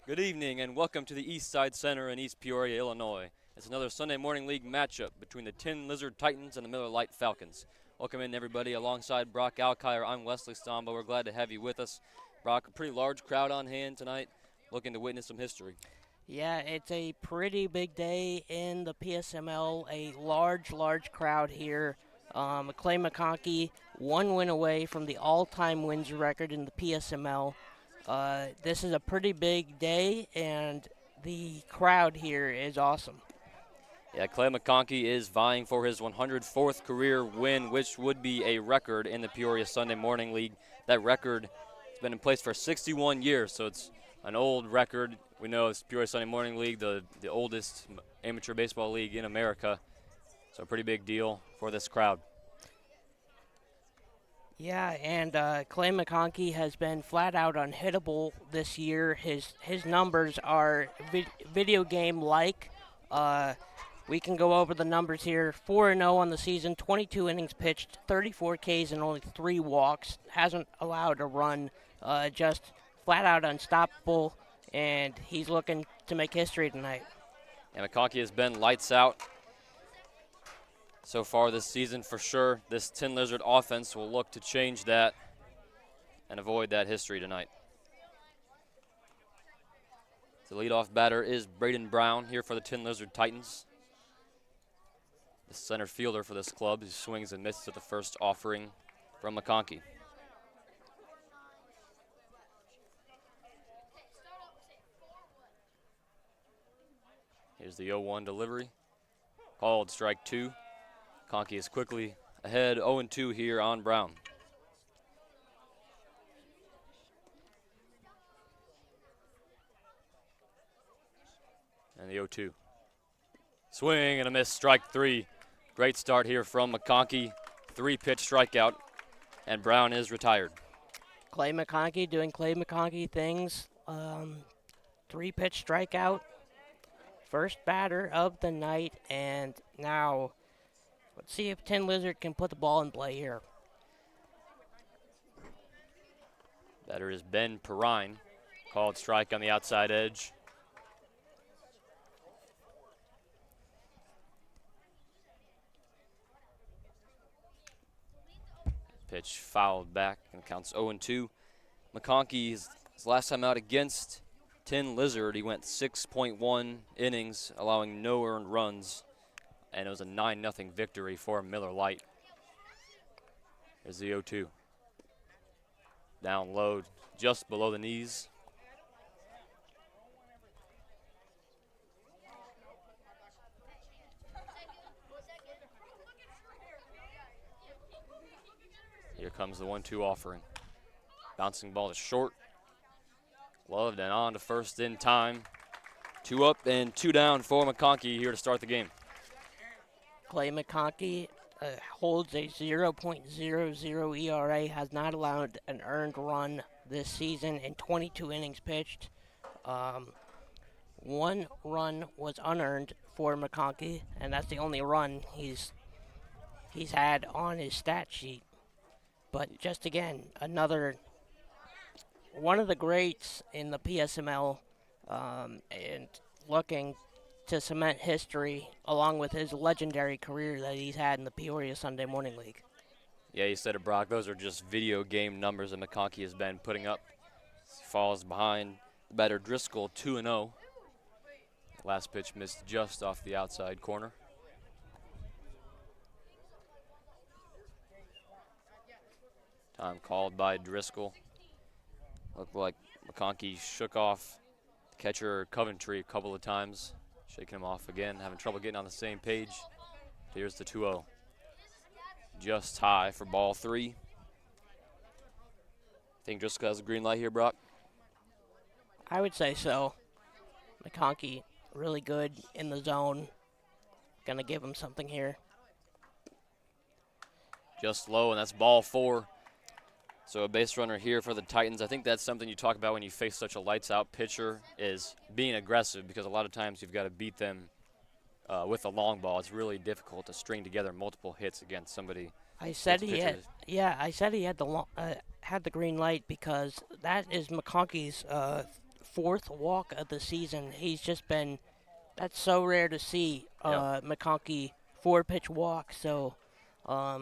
Good evening and welcome to the East Side Center in East Peoria, Illinois. It's another Sunday morning league matchup between the Tin Lizard Titans and the Miller Lite Falcons. Welcome in everybody. Alongside Brock Alkire, I'm Wesley Stomba. We're glad to have you with us. Brock, a pretty large crowd on hand tonight, looking to witness some history. Yeah, it's a pretty big day in the PSML. A large crowd here. Clay McConkey, one win away from the all-time wins record in the PSML. This is a pretty big day, and the crowd here is awesome. Yeah, Clay McConkey is vying for his 104th career win, which would be a record in the Peoria Sunday Morning League. That record has been in place for 61 years, so it's an old record. We know it's Peoria Sunday Morning League, the oldest amateur baseball league in America, so a pretty big deal for this crowd. Yeah, and Clay McConkey has been flat out unhittable this year. His numbers are video game like. We can go over the numbers here. 4-0 on the season, 22 innings pitched, 34 Ks and only 3 walks. Hasn't allowed a run, just flat out unstoppable, and he's looking to make history tonight. And McConkey has been lights out so far this season for sure. This Tin Lizard offense will look to change that and avoid that history tonight. The leadoff batter is Braden Brown here for the Tin Lizard Titans. The center fielder for this club. He swings and misses at the first offering from McConkey. Here's the 0-1 delivery. Called strike 2. McConkey is quickly ahead 0-2 here on Brown. And the 0-2. Swing and a miss, strike 3. Great start here from McConkey. 3-pitch strikeout, and Brown is retired. Clay McConkey doing Clay McConkey things. 3-pitch strikeout. First batter of the night, and now let's see if Tin Lizard can put the ball in play here. Batter is Ben Perrine. Called strike on the outside edge. Pitch fouled back and counts 0-2. McConkey's last time out against Tin Lizard, he went 6.1 innings, allowing no earned runs, and it was a 9-0 victory for Miller Lite. Here's the 0-2. Down low, just below the knees. Here comes the 1-2 offering. Bouncing ball to short. Loved and on to first in time. 2 up and 2 down for McConkey here to start the game. Clay McConkey holds a 0.00 ERA, has not allowed an earned run this season in 22 innings pitched. 1 run was unearned for McConkey, and that's the only run he's had on his stat sheet. But just again, another one of the greats in the PSML, and looking to cement history along with his legendary career that he's had in the Peoria Sunday Morning League. Yeah, you said it, Brock. Those are just video game numbers that McConkey has been putting up. He falls behind the batter Driscoll 2-0. Last pitch missed just off the outside corner. Time called by Driscoll. Looked like McConkey shook off catcher Coventry a couple of times. Shaking him off again, having trouble getting on the same page. Here's the 2-0. Just high for ball 3. Think Driscoll has a green light here, Brock? I would say so. McConkey really good in the zone. Gonna give him something here. Just low, and that's ball 4. So a base runner here for the Titans. I think that's something you talk about when you face such a lights-out pitcher, is being aggressive, because a lot of times you've got to beat them with a long ball. It's really difficult to string together multiple hits against somebody. I said he had, had the green light because that is McConkey's 4th walk of the season. He's just been, that's so rare to see, McConkey 4-pitch walk. So a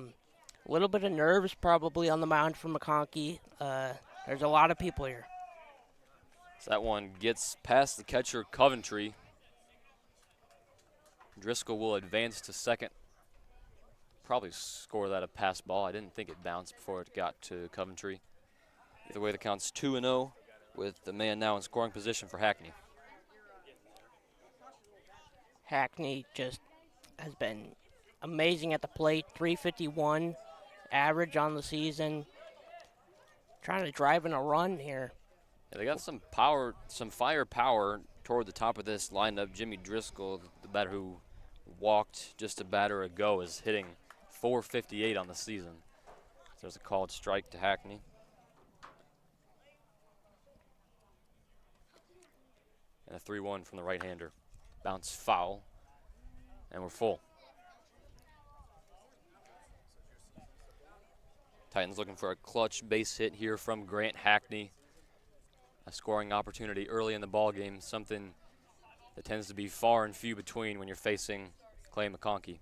little bit of nerves probably on the mound for McConkey. There's a lot of people here. So that one gets past the catcher, Coventry. Driscoll will advance to second. Probably score that a pass ball. I didn't think it bounced before it got to Coventry. Either way, the count's 2-0 with the man now in scoring position for Hackney. Hackney just has been amazing at the plate. 351 average on the season. Trying to drive in a run here. Yeah, they got some power, some firepower toward the top of this lineup. Jimmy Driscoll, the batter who walked just a batter ago, is hitting .458 on the season. So there's a called strike to Hackney. And a 3-1 from the right-hander. Bounce foul, and we're full. Titans looking for a clutch base hit here from Grant Hackney. A scoring opportunity early in the ball game, something that tends to be far and few between when you're facing Clay McConkey.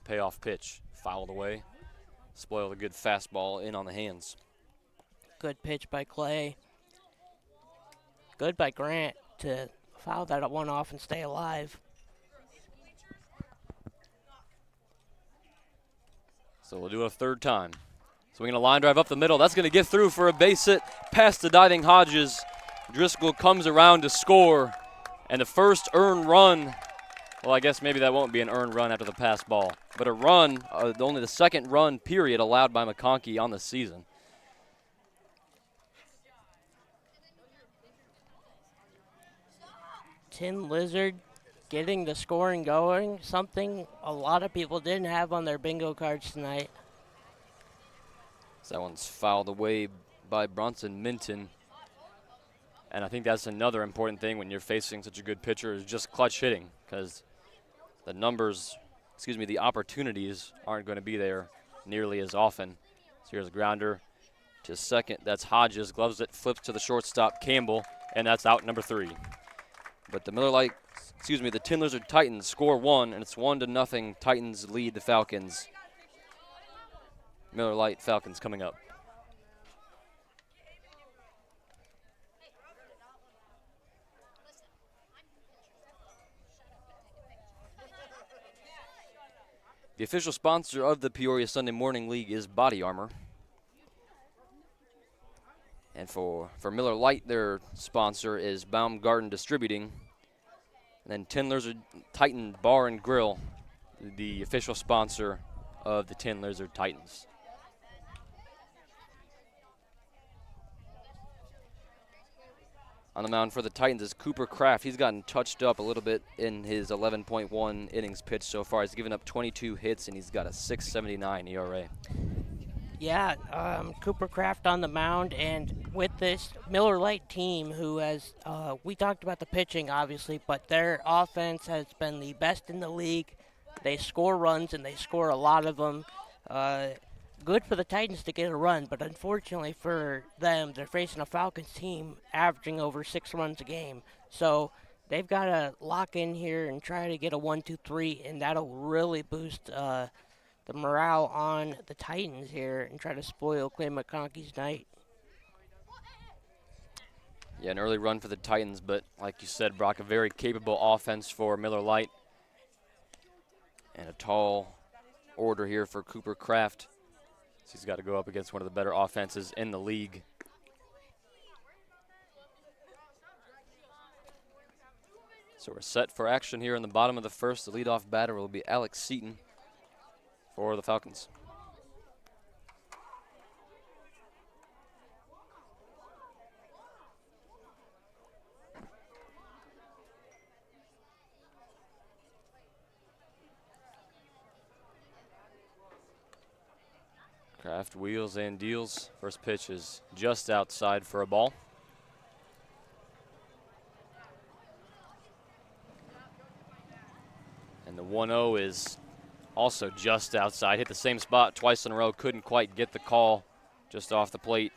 Payoff pitch, fouled away. Spoiled a good fastball in on the hands. Good pitch by Clay. Good by Grant to foul that one off and stay alive. So we'll do it a third time. Swinging a line drive up the middle. That's going to get through for a base hit past the diving Hodges. Driscoll comes around to score. And the first earned run, well, I guess maybe that won't be an earned run after the pass ball. But a run, only the second run period allowed by McConkey on the season. Tin Lizard getting the scoring going, something a lot of people didn't have on their bingo cards tonight. So that one's fouled away by Bronson Minton. And I think that's another important thing when you're facing such a good pitcher is just clutch hitting, because the numbers, the opportunities aren't going to be there nearly as often. So here's a grounder to second. That's Hodges, gloves it, flips to the shortstop, Campbell, and that's out number 3. But the Tin Lizard Titans score 1, and it's 1-0. Titans lead the Falcons. Miller Lite Falcons coming up. The official sponsor of the Peoria Sunday Morning League is Bodyarmor. And for Miller Lite, their sponsor is Baumgarten Distributing. And then Tin Lizard Titan Bar and Grill, the official sponsor of the Tin Lizard Titans. On the mound for the Titans is Cooper Kraft. He's gotten touched up a little bit in his 11.1 innings pitched so far. He's given up 22 hits, and he's got a 6.79 ERA. Yeah, Cooper Kraft on the mound, and with this Miller Lite team who has, we talked about the pitching, obviously, but their offense has been the best in the league. They score runs, and they score a lot of them. Good for the Titans to get a run, but unfortunately for them, they're facing a Falcons team averaging over 6 runs a game. So they've got to lock in here and try to get a 1-2-3, and that'll really boost the morale on the Titans here and try to spoil Clay McConkey's night. Yeah, an early run for the Titans, but like you said, Brock, a very capable offense for Miller Lite. And a tall order here for Cooper Kraft. So he's got to go up against one of the better offenses in the league. So we're set for action here in the bottom of the first. The leadoff batter will be Alex Seaton for the Falcons. Kraft wheels and deals. First pitch is just outside for a ball. And the 1-0 is also just outside. Hit the same spot twice in a row. Couldn't quite get the call just off the plate.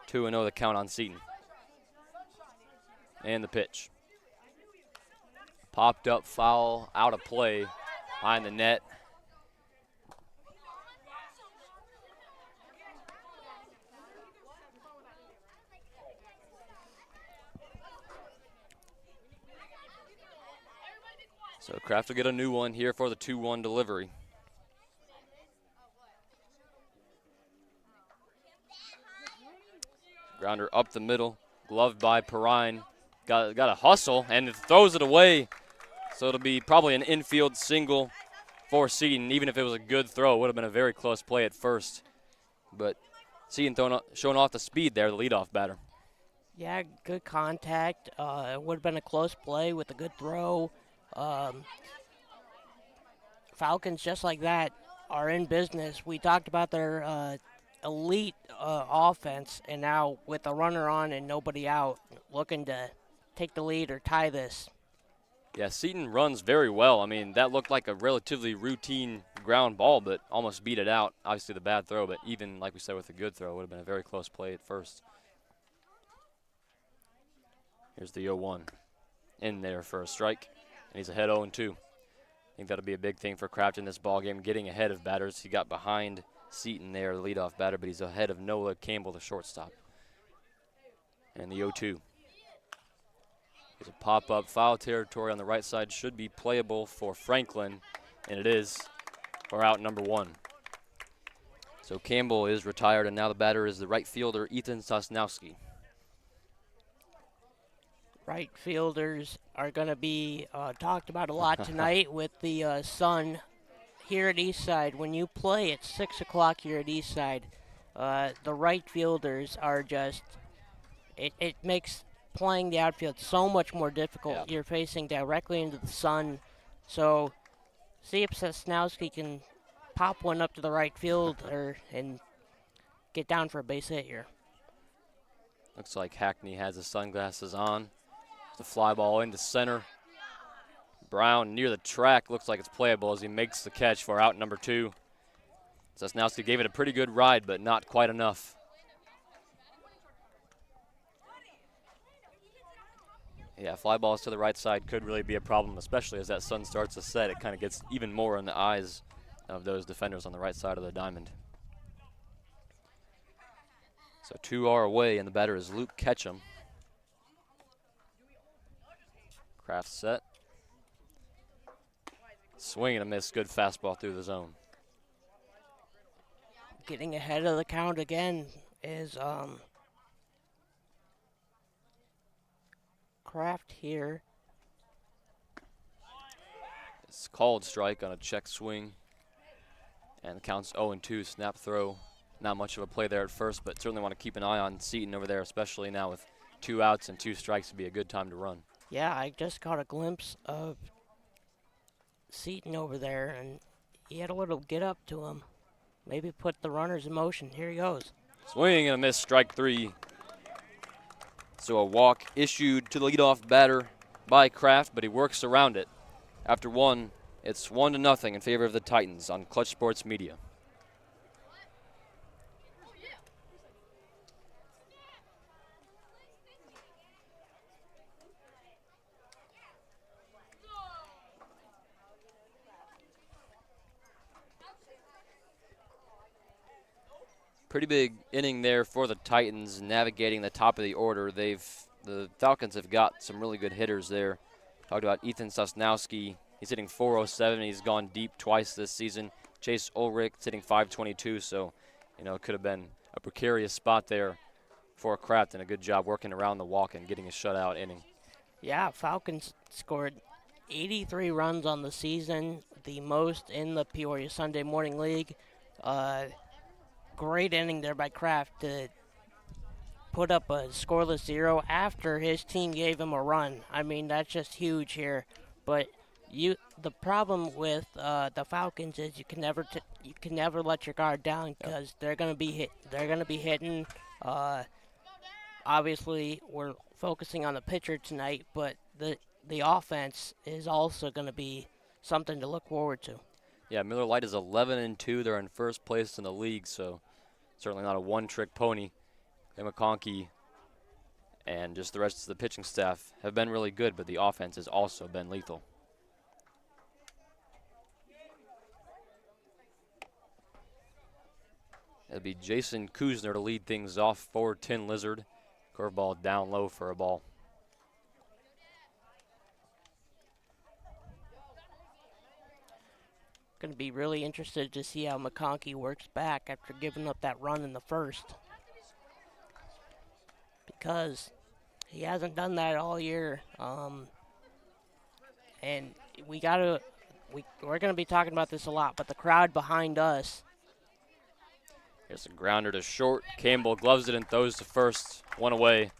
2-0 the count on Seaton. And the pitch. Popped up foul, out of play, behind the net. So Kraft will get a new one here for the 2-1 delivery. Grounder up the middle, gloved by Perrine. Got a hustle and throws it away. So it'll be probably an infield single for Seton. Even if it was a good throw, it would have been a very close play at first. But Seton showing off the speed there, the leadoff batter. Yeah, good contact. It would have been a close play with a good throw. Falcons, just like that, are in business. We talked about their elite offense, and now with a runner on and nobody out, looking to take the lead or tie this. Yeah, Seton runs very well. I mean, that looked like a relatively routine ground ball, but almost beat it out. Obviously the bad throw, but even, like we said, with a good throw, it would have been a very close play at first. Here's the 0-1 in there for a strike, and he's ahead 0-2. I think that'll be a big thing for Kraft in this ball game, getting ahead of batters. He got behind Seton there, the leadoff batter, but he's ahead of Noah Campbell, the shortstop. And the 0-2. There's a pop-up foul territory on the right side, should be playable for Franklin, and it is for out number 1. So Campbell is retired, and now the batter is the right fielder, Ethan Sosnowski. Right fielders are going to be talked about a lot tonight with the sun here at Eastside. When you play at 6 o'clock here at Eastside, the right fielders are just, it makes playing the outfield so much more difficult. Yeah. You're facing directly into the sun. So see if Sosnowski can pop one up to the right field and get down for a base hit here. Looks like Hackney has his sunglasses on. The fly ball into center. Brown near the track, looks like it's playable as he makes the catch for out number 2. Sosnowski gave it a pretty good ride, but not quite enough. Yeah, fly balls to the right side could really be a problem, especially as that sun starts to set. It kind of gets even more in the eyes of those defenders on the right side of the diamond. So 2 are away, and the batter is Luke Ketchum. Kraft set. Swing and a miss. Good fastball through the zone. Getting ahead of the count again is Kraft here. It's called strike on a check swing. And the count's 0-2. Snap throw. Not much of a play there at first, but certainly want to keep an eye on Seton over there, especially now with 2 outs and 2 strikes. Would be a good time to run. Yeah, I just caught a glimpse of Seton over there, and he had a little get up to him. Maybe put the runners in motion. Here he goes. Swing and a miss, strike 3. So a walk issued to the leadoff batter by Kraft, but he works around it. After 1, it's 1-0 in favor of the Titans on Clutch Sports Media. Pretty big inning there for the Titans, navigating the top of the order. The Falcons have got some really good hitters there. Talked about Ethan Sosnowski. He's hitting .407. He's gone deep twice this season. Chase Ulrich hitting .522. So, it could have been a precarious spot there for Kraft, and a good job working around the walk and getting a shutout inning. Yeah, Falcons scored 83 runs on the season, the most in the Peoria Sunday Morning League. Great inning there by Kraft to put up a scoreless 0 after his team gave him a run. I mean, that's just huge here. But the problem with the Falcons is you can never let your guard down, because they're going to be hit. They're going to be hitting. Obviously, we're focusing on the pitcher tonight, but the offense is also going to be something to look forward to. Yeah, Miller Lite is 11-2. They're in first place in the league, so certainly not a one-trick pony. Clay McConkey and just the rest of the pitching staff have been really good, but the offense has also been lethal. It'll be Jason Kuzner to lead things off for Tin Lizard. Curveball down low for a ball. Going to be really interested to see how McConkey works back after giving up that run in the first, because he hasn't done that all year. And we're going to be talking about this a lot, but the crowd behind us. Here's a grounder to short. Campbell gloves it and throws to first. One away.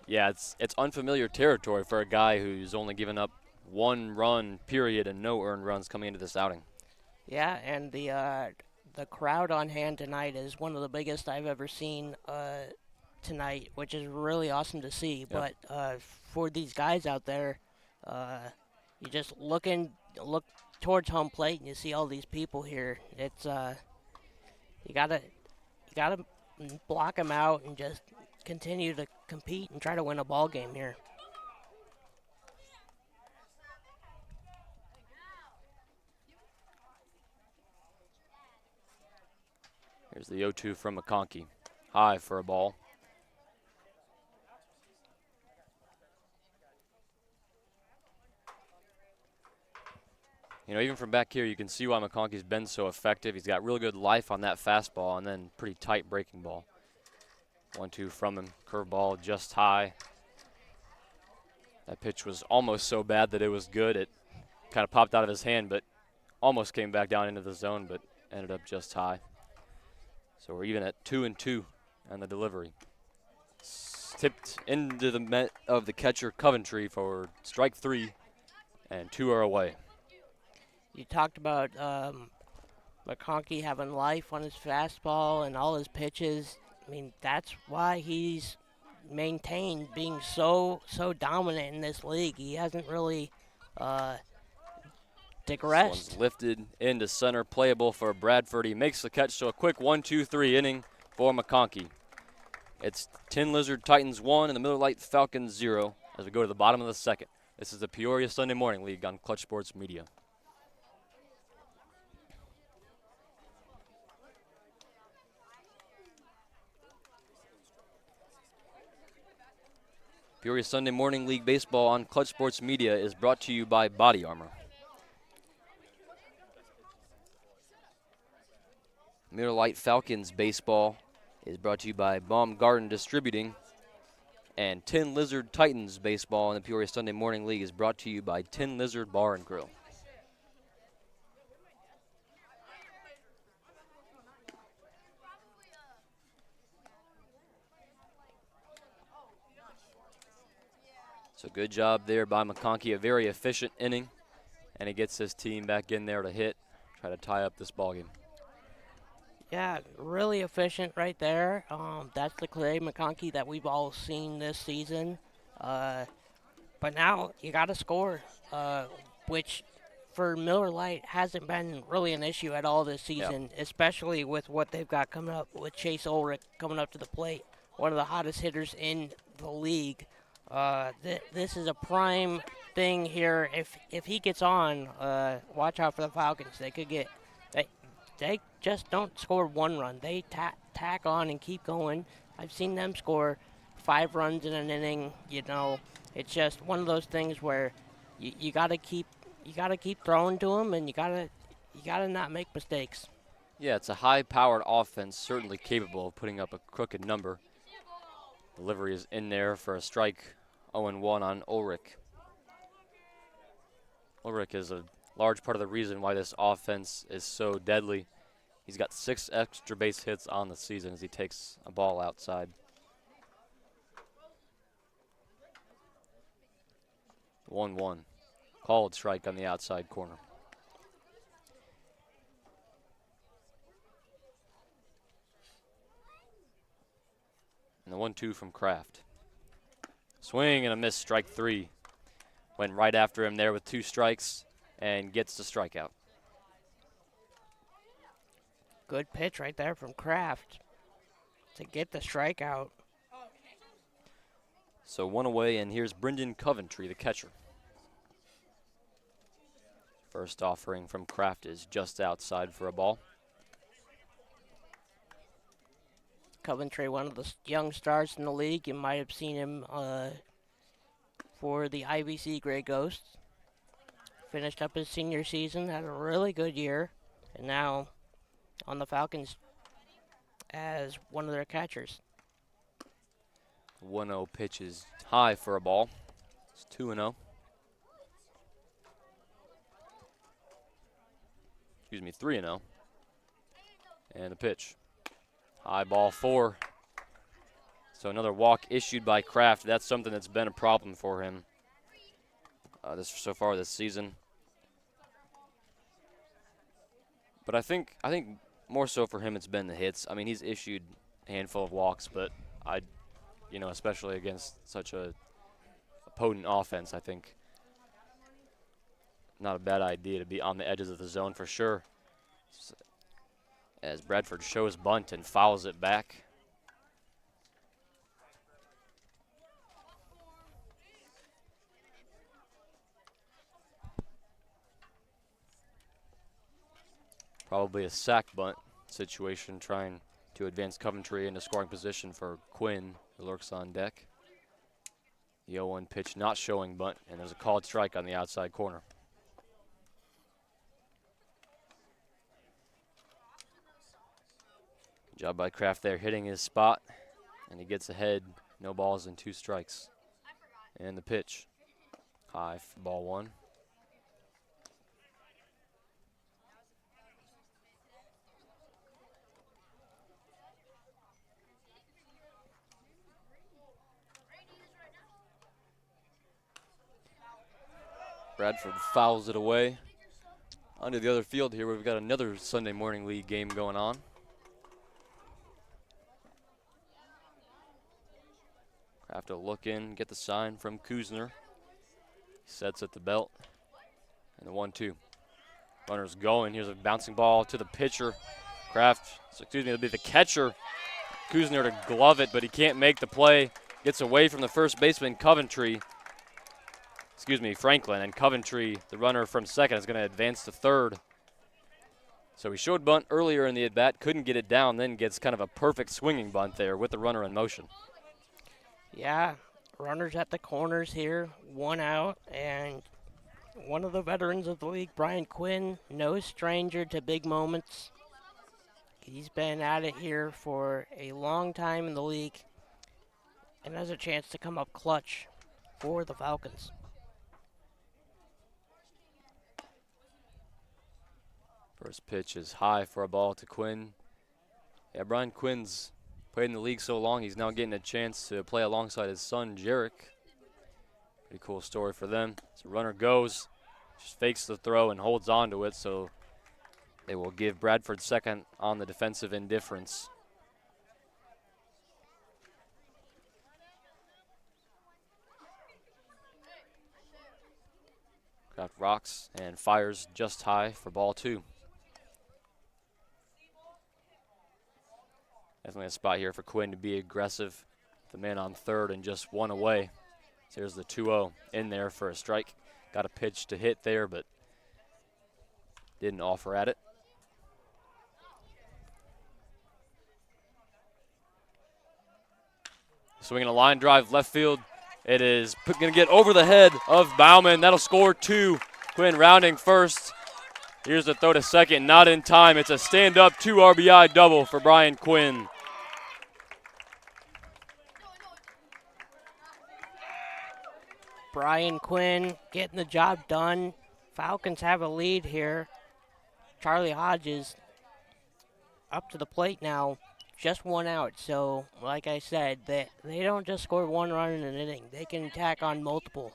Yeah, it's unfamiliar territory for a guy who's only given up 1 run, period, and no earned runs coming into this outing. Yeah, and the crowd on hand tonight is one of the biggest I've ever seen tonight, which is really awesome to see. Yep. But for these guys out there, you just look towards home plate and you see all these people here. It's you gotta block them out and just continue to compete and try to win a ball game here. Here's the 0-2 from McConkey. High for a ball. You know, even from back here, you can see why McConkey's been so effective. He's got really good life on that fastball and then pretty tight breaking ball. 1-2 from him. Curveball just high. That pitch was almost so bad that it was good. It kind of popped out of his hand, but almost came back down into the zone, but ended up just high. So we're even at 2-2 on the delivery. Tipped into the net of the catcher Coventry for strike 3, and 2 are away. You talked about McConkey having life on his fastball and all his pitches. I mean, that's why he's maintained being so dominant in this league. He hasn't really digressed. This one's lifted into center, playable for Bradford. He makes the catch, so a quick 1-2-3 inning for McConkey. It's Tin Lizard Titans 1 and the Miller Lite Falcons 0 as we go to the bottom of the second. This is the Peoria Sunday Morning League on Clutch Sports Media. Peoria Sunday Morning League Baseball on Clutch Sports Media is brought to you by Bodyarmor. Miller Lite Falcons Baseball is brought to you by Baumgarten Distributing. And Tin Lizard Titans Baseball in the Peoria Sunday Morning League is brought to you by Tin Lizard Bar and Grill. So good job there by McConkey, a very efficient inning, and he gets his team back in there to hit, try to tie up this ballgame. Yeah, really efficient right there. That's the Clay McConkey that we've all seen this season. But now you got to score, which for Miller Lite hasn't been really an issue at all this season, especially with what they've got coming up with Chase Ulrich coming up to the plate, one of the hottest hitters in the league. This is a prime thing here. If he gets on, watch out for the Falcons. They could get they just don't score 1 run. They tack on and keep going. I've seen them score 5 runs in an inning. You know, it's just one of those things where you gotta keep throwing to them, and you gotta not make mistakes. Yeah, it's a high-powered offense, certainly capable of putting up a crooked number. Delivery is in there for a strike. 0-1 on Ulrich. Ulrich is a large part of the reason why this offense is so deadly. He's got 6 extra base hits on the season as he takes a ball outside. 1-1. Called strike on the outside corner. And the 1-2 from Kraft. Swing and a miss, strike 3. Went right after him there with 2 strikes and gets the strikeout. Good pitch right there from Kraft to get the strikeout. So 1 away, and here's Brendan Coventry, the catcher. First offering from Kraft is just outside for a ball. Coventry, one of the young stars in the league. You might have seen him for the IVC Grey Ghosts. Finished up his senior season, had a really good year, and now on the Falcons as one of their catchers. 1-0 pitch is high for a ball. It's 2-0. Excuse me, 3-0. And the pitch. High ball 4. So another walk issued by Kraft. That's something that's been a problem for him so far this season. But I think more so for him it's been the hits. I mean, he's issued a handful of walks, but especially against such a potent offense, I think not a bad idea to be on the edges of the zone for sure. As Bradford shows bunt and fouls it back. Probably a sack bunt situation, trying to advance Coventry into scoring position for Quinn, who lurks on deck. The 0-1 pitch not showing bunt, and there's a called strike on the outside corner. Good job by Kraft there, hitting his spot, and he gets ahead. No balls and 2 strikes. And the pitch, high for ball 1. Bradford fouls it away. Onto the other field here, we've got another Sunday morning league game going on. Have to look in, get the sign from Kuzner. Sets at the belt. And the 1-2. Runner's going. Here's a bouncing ball to the pitcher. It'll be the catcher. Kuzner to glove it, but he can't make the play. Gets away from the first baseman, Franklin, and Coventry, the runner from second, is going to advance to third. So he showed bunt earlier in the at-bat, couldn't get it down, then gets kind of a perfect swinging bunt there with the runner in motion. Yeah, runners at the corners here, 1 out, and one of the veterans of the league, Brian Quinn, no stranger to big moments. He's been at it here for a long time in the league and has a chance to come up clutch for the Falcons. First pitch is high for a ball to Quinn. Yeah, Brian Quinn's played in the league so long, he's now getting a chance to play alongside his son, Jarek. Pretty cool story for them. So runner goes, just fakes the throw and holds on to it, so they will give Bradford second on the defensive indifference. Kraft rocks and fires just high for ball 2. Definitely a spot here for Quinn to be aggressive. The man on third and just 1 away. So here's the 2-0 in there for a strike. Got a pitch to hit there, but didn't offer at it. Swinging a line drive left field. It is going to get over the head of Bauman. That'll score 2. Quinn rounding first. Here's the throw to second, not in time. It's a stand-up 2 RBI double for Brian Quinn. Brian Quinn getting the job done. Falcons have a lead here. Charlie Hodges up to the plate now, just 1 out. So, like I said, they don't just score 1 run in an inning. They can tack on multiple.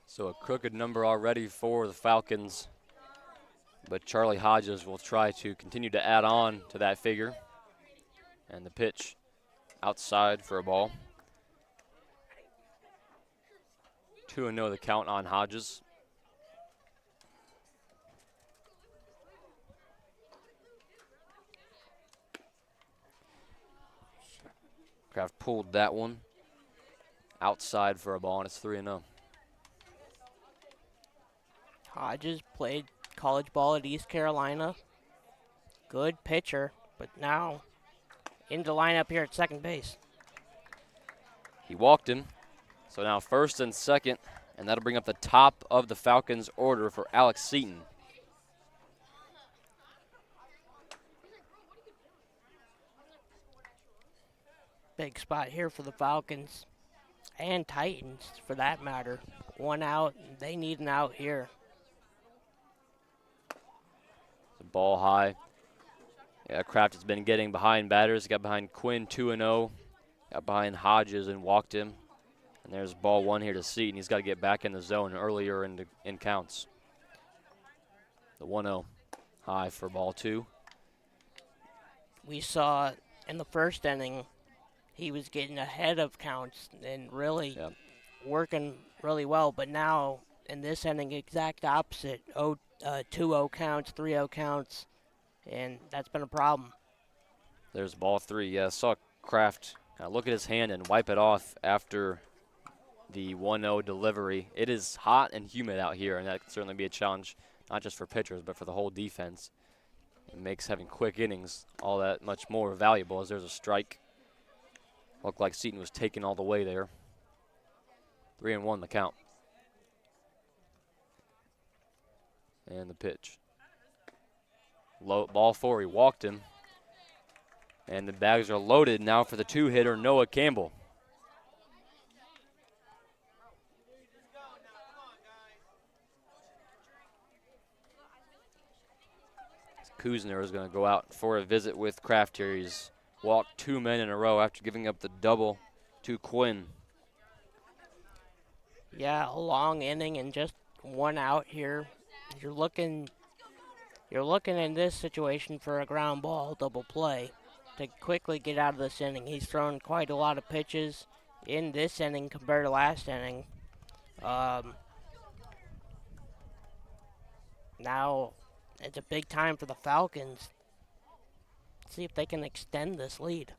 So a crooked number already for the Falcons. But Charlie Hodges will try to continue to add on to that figure. And the pitch outside for a ball. 2-0 the count on Hodges. Kraft pulled that one outside for a ball, and it's 3-0. Hodges played college ball at East Carolina. Good pitcher, but now into lineup here at second base. He walked him, so now first and second, and that'll bring up the top of the Falcons' order for Alex Seaton. Big spot here for the Falcons and Titans, for that matter. One out, they need an out here. The ball high. Yeah, Kraft has been getting behind batters. Got behind Quinn 2-0. Got behind Hodges and walked him. And there's ball one here to Seaton. He's got to get back in the zone earlier in counts. The 1-0 high for ball two. We saw in the first inning, he was getting ahead of counts and really working really well. But now in this inning, exact opposite. 2-0 counts, 3-0 counts, and that's been a problem. There's ball three. Yeah, saw Kraft look at his hand and wipe it off after the 1-0 delivery. It is hot and humid out here, and that can certainly be a challenge, not just for pitchers, but for the whole defense. It makes having quick innings all that much more valuable as there's a strike. Looked like Seaton was taken all the way there. 3-1 the count. And the pitch. Low, ball four, he walked him. And the bags are loaded now for the two-hitter, Noah Campbell. Kuzner is going to go out for a visit with Kraft here. He's walked 2 men in a row after giving up the double to Quinn. Yeah, a long inning and just one out here. You're looking in this situation for a ground ball double play to quickly get out of this inning. He's thrown quite a lot of pitches in this inning compared to last inning. Now it's a big time for the Falcons. See if they can extend this lead.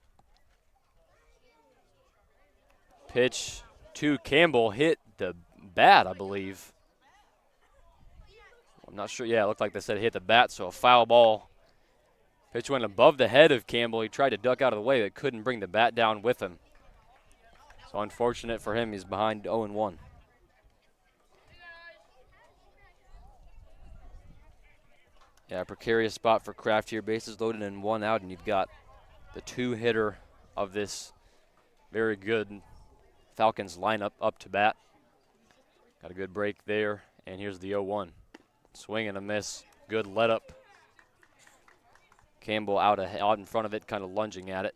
Pitch to Campbell, hit the bat, I believe. I'm not sure. Yeah, it looked like they said hit the bat, so a foul ball. Pitch went above the head of Campbell. He tried to duck out of the way, but couldn't bring the bat down with him. So unfortunate for him, he's behind 0-1. Yeah, precarious spot for Kraft here. Bases loaded and one out, and you've got the two-hitter of this very good Falcons lineup up to bat. Got a good break there, and here's the 0-1. Swing and a miss. Good let up. Campbell out in front of it, kind of lunging at it.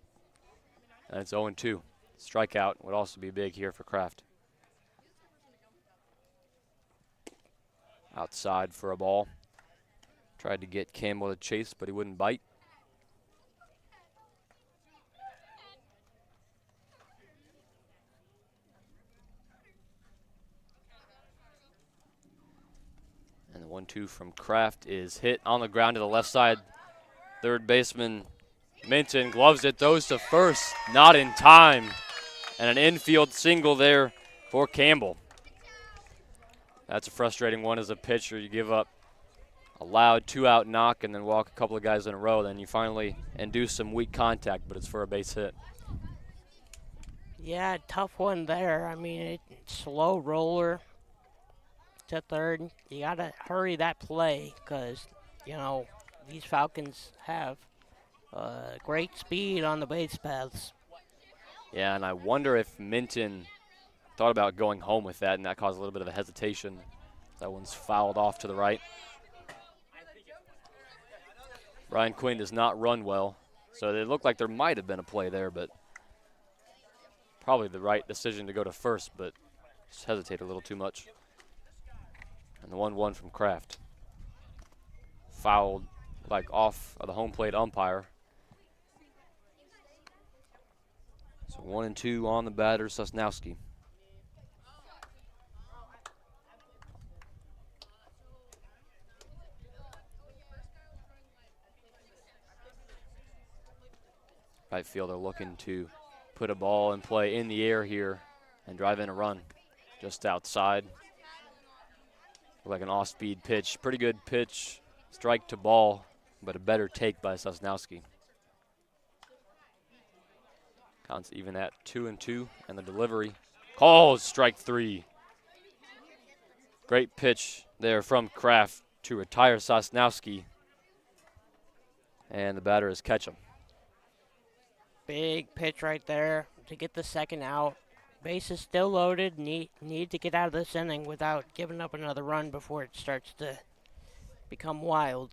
And it's 0-2. Strikeout would also be big here for Kraft. Outside for a ball. Tried to get Campbell to chase, but he wouldn't bite. And the 1-2 from Kraft is hit on the ground to the left side. Third baseman Minton gloves it, throws to first, not in time. And an infield single there for Campbell. That's a frustrating one as a pitcher. You give up a loud two-out knock and then walk a couple of guys in a row. Then you finally induce some weak contact, but it's for a base hit. Yeah, tough one there. I mean, slow roller to third. You got to hurry that play because, you know, these Falcons have great speed on the base paths. Yeah, and I wonder if Minton thought about going home with that, and that caused a little bit of a hesitation. That one's fouled off to the right. Brian Quinn does not run well, so it looked like there might have been a play there, but probably the right decision to go to first, but just hesitate a little too much. And the 1-1 from Kraft. Fouled like off of the home plate umpire. So 1-2 on the batter, Sosnowski. Right fielder looking to put a ball in play in the air here and drive in a run just outside. Like an off-speed pitch. Pretty good pitch. Strike to ball, but a better take by Sosnowski. Counts even at 2-2, and the delivery. Calls strike 3. Great pitch there from Kraft to retire Sosnowski. And the batter is Ketchum. Big pitch right there to get the second out. Bases still loaded. Need to get out of this inning without giving up another run before it starts to become wild.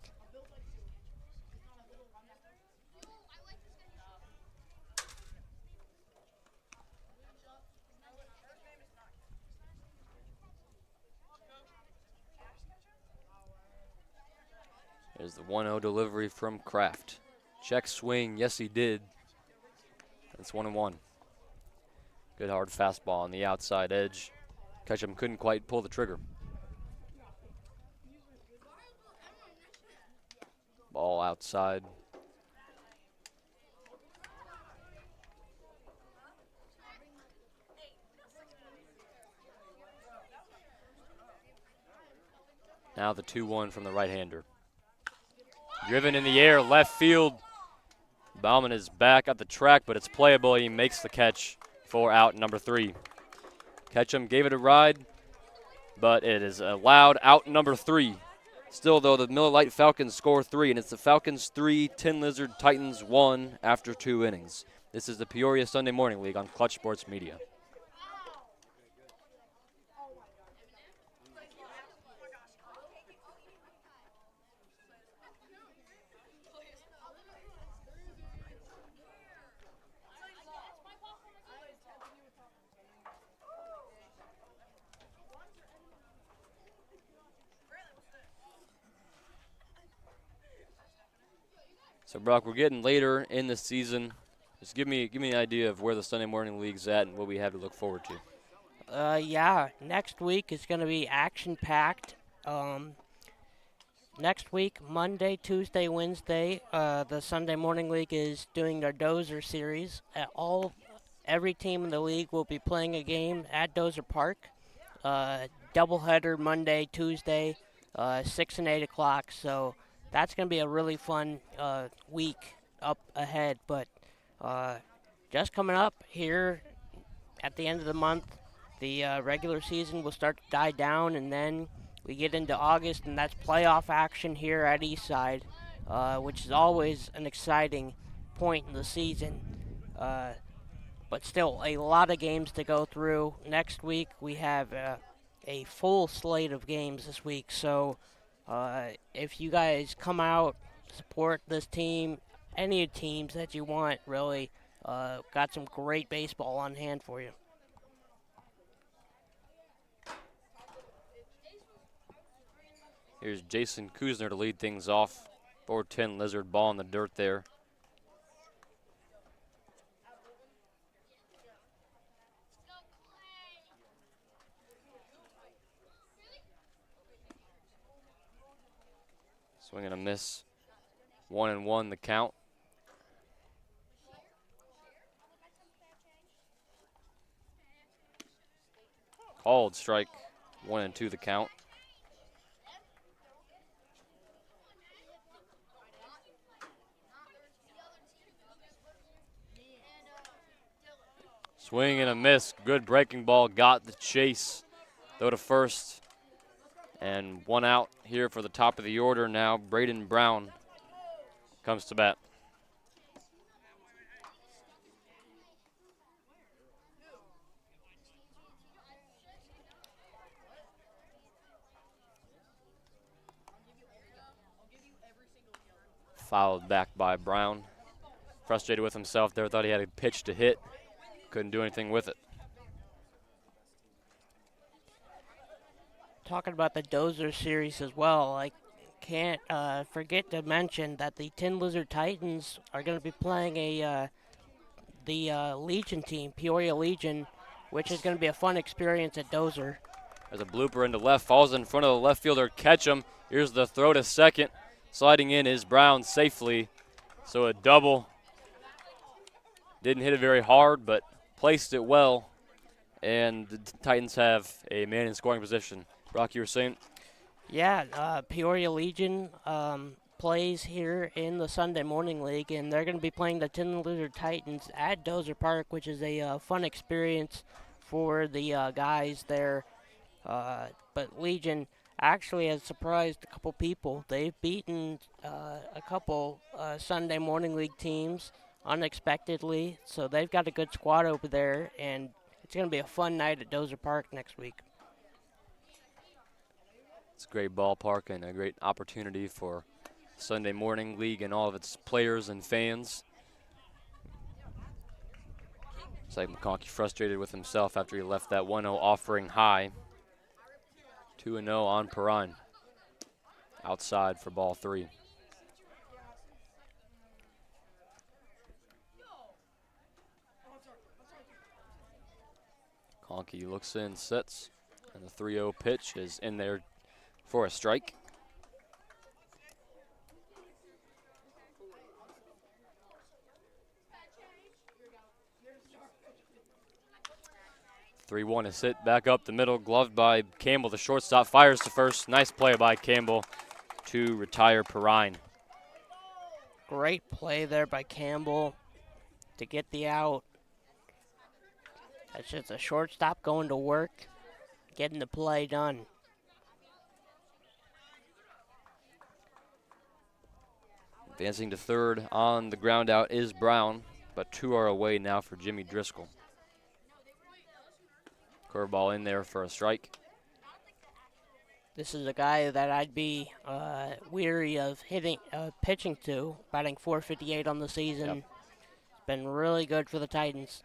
There's the 1-0 delivery from Kraft. Check swing, yes he did. It's 1-1. Good hard fastball on the outside edge. Ketchum couldn't quite pull the trigger. Ball outside. Now the 2-1 from the right-hander. Driven in the air, left field. Bauman is back at the track, but it's playable. He makes the catch for out number 3. Ketchum gave it a ride, but it is allowed out number 3. Still, though, the Miller Lite Falcons score 3, and it's the Falcons 3, Tin Lizard Titans 1 after 2 innings. This is the Peoria Sunday Morning League on Clutch Sports Media. So, Brock, we're getting later in the season. Just give me an idea of where the Sunday Morning League's at and what we have to look forward to. Yeah, next week is going to be action-packed. Next week, Monday, Tuesday, Wednesday, the Sunday Morning League is doing their Dozer series. Every team in the league will be playing a game at Dozer Park. Doubleheader Monday, Tuesday, 6 and 8 o'clock. So that's going to be a really fun week up ahead. But just coming up here at the end of the month, the regular season will start to die down, and then we get into August, and that's playoff action here at Eastside, which is always an exciting point in the season. But still, a lot of games to go through. Next week, we have a full slate of games this week. So if you guys come out, support this team, any teams that you want, really, got some great baseball on hand for you. Here's Jason Kuzner to lead things off. 4-10 Lizard, ball in the dirt there. Swing and a miss. 1-1 the count. Called strike. 1-2 the count. Swing and a miss. Good breaking ball. Got the chase. Throw to first. And one out here for the top of the order now. Braden Brown comes to bat. Fouled back by Brown. Frustrated with himself there. Thought he had a pitch to hit. Couldn't do anything with it. Talking about the Dozer series as well, I can't forget to mention that the Tin Lizard Titans are going to be playing the Legion team, Peoria Legion, which is going to be a fun experience at Dozer. There's a blooper into left, falls in front of the left fielder, Ketchum. Here's the throw to second. Sliding in is Brown safely. So a double. Didn't hit it very hard, but placed it well. And the Titans have a man in scoring position. Brock, you were saying? Yeah, Peoria Legion plays here in the Sunday Morning League, and they're going to be playing the Tin Lizard Titans at Dozer Park, which is a fun experience for the guys there. But Legion actually has surprised a couple people. They've beaten a couple Sunday Morning League teams unexpectedly, so they've got a good squad over there, and it's going to be a fun night at Dozer Park next week. It's a great ballpark and a great opportunity for Sunday Morning League and all of its players and fans. It's like McConkey frustrated with himself after he left that 1-0 offering high. 2-0 on Perrine. Outside for ball 3. McConkey looks in, sets, and the 3-0 pitch is in there for a strike. (3-1) is hit back up the middle, gloved by Campbell. The shortstop fires to first. Nice play by Campbell to retire Perrine. Great play there by Campbell to get the out. That's just a shortstop going to work, getting the play done. Advancing to third on the ground out is Brown, but 2 are away now for Jimmy Driscoll. Curveball in there for a strike. This is a guy that I'd be weary of pitching to, batting .458 on the season. Yep. Been really good for the Titans.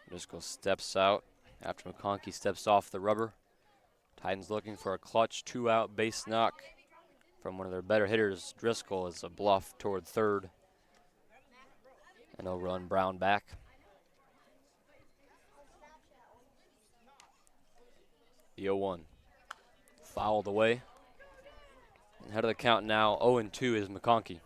Driscoll steps out after McConkey steps off the rubber. Titans looking for a clutch 2-out base knock from one of their better hitters. Driscoll is a bluff toward third. And they'll run Brown back. The 0-1. Fouled away. And head of the count now, 0-2 is McConkey.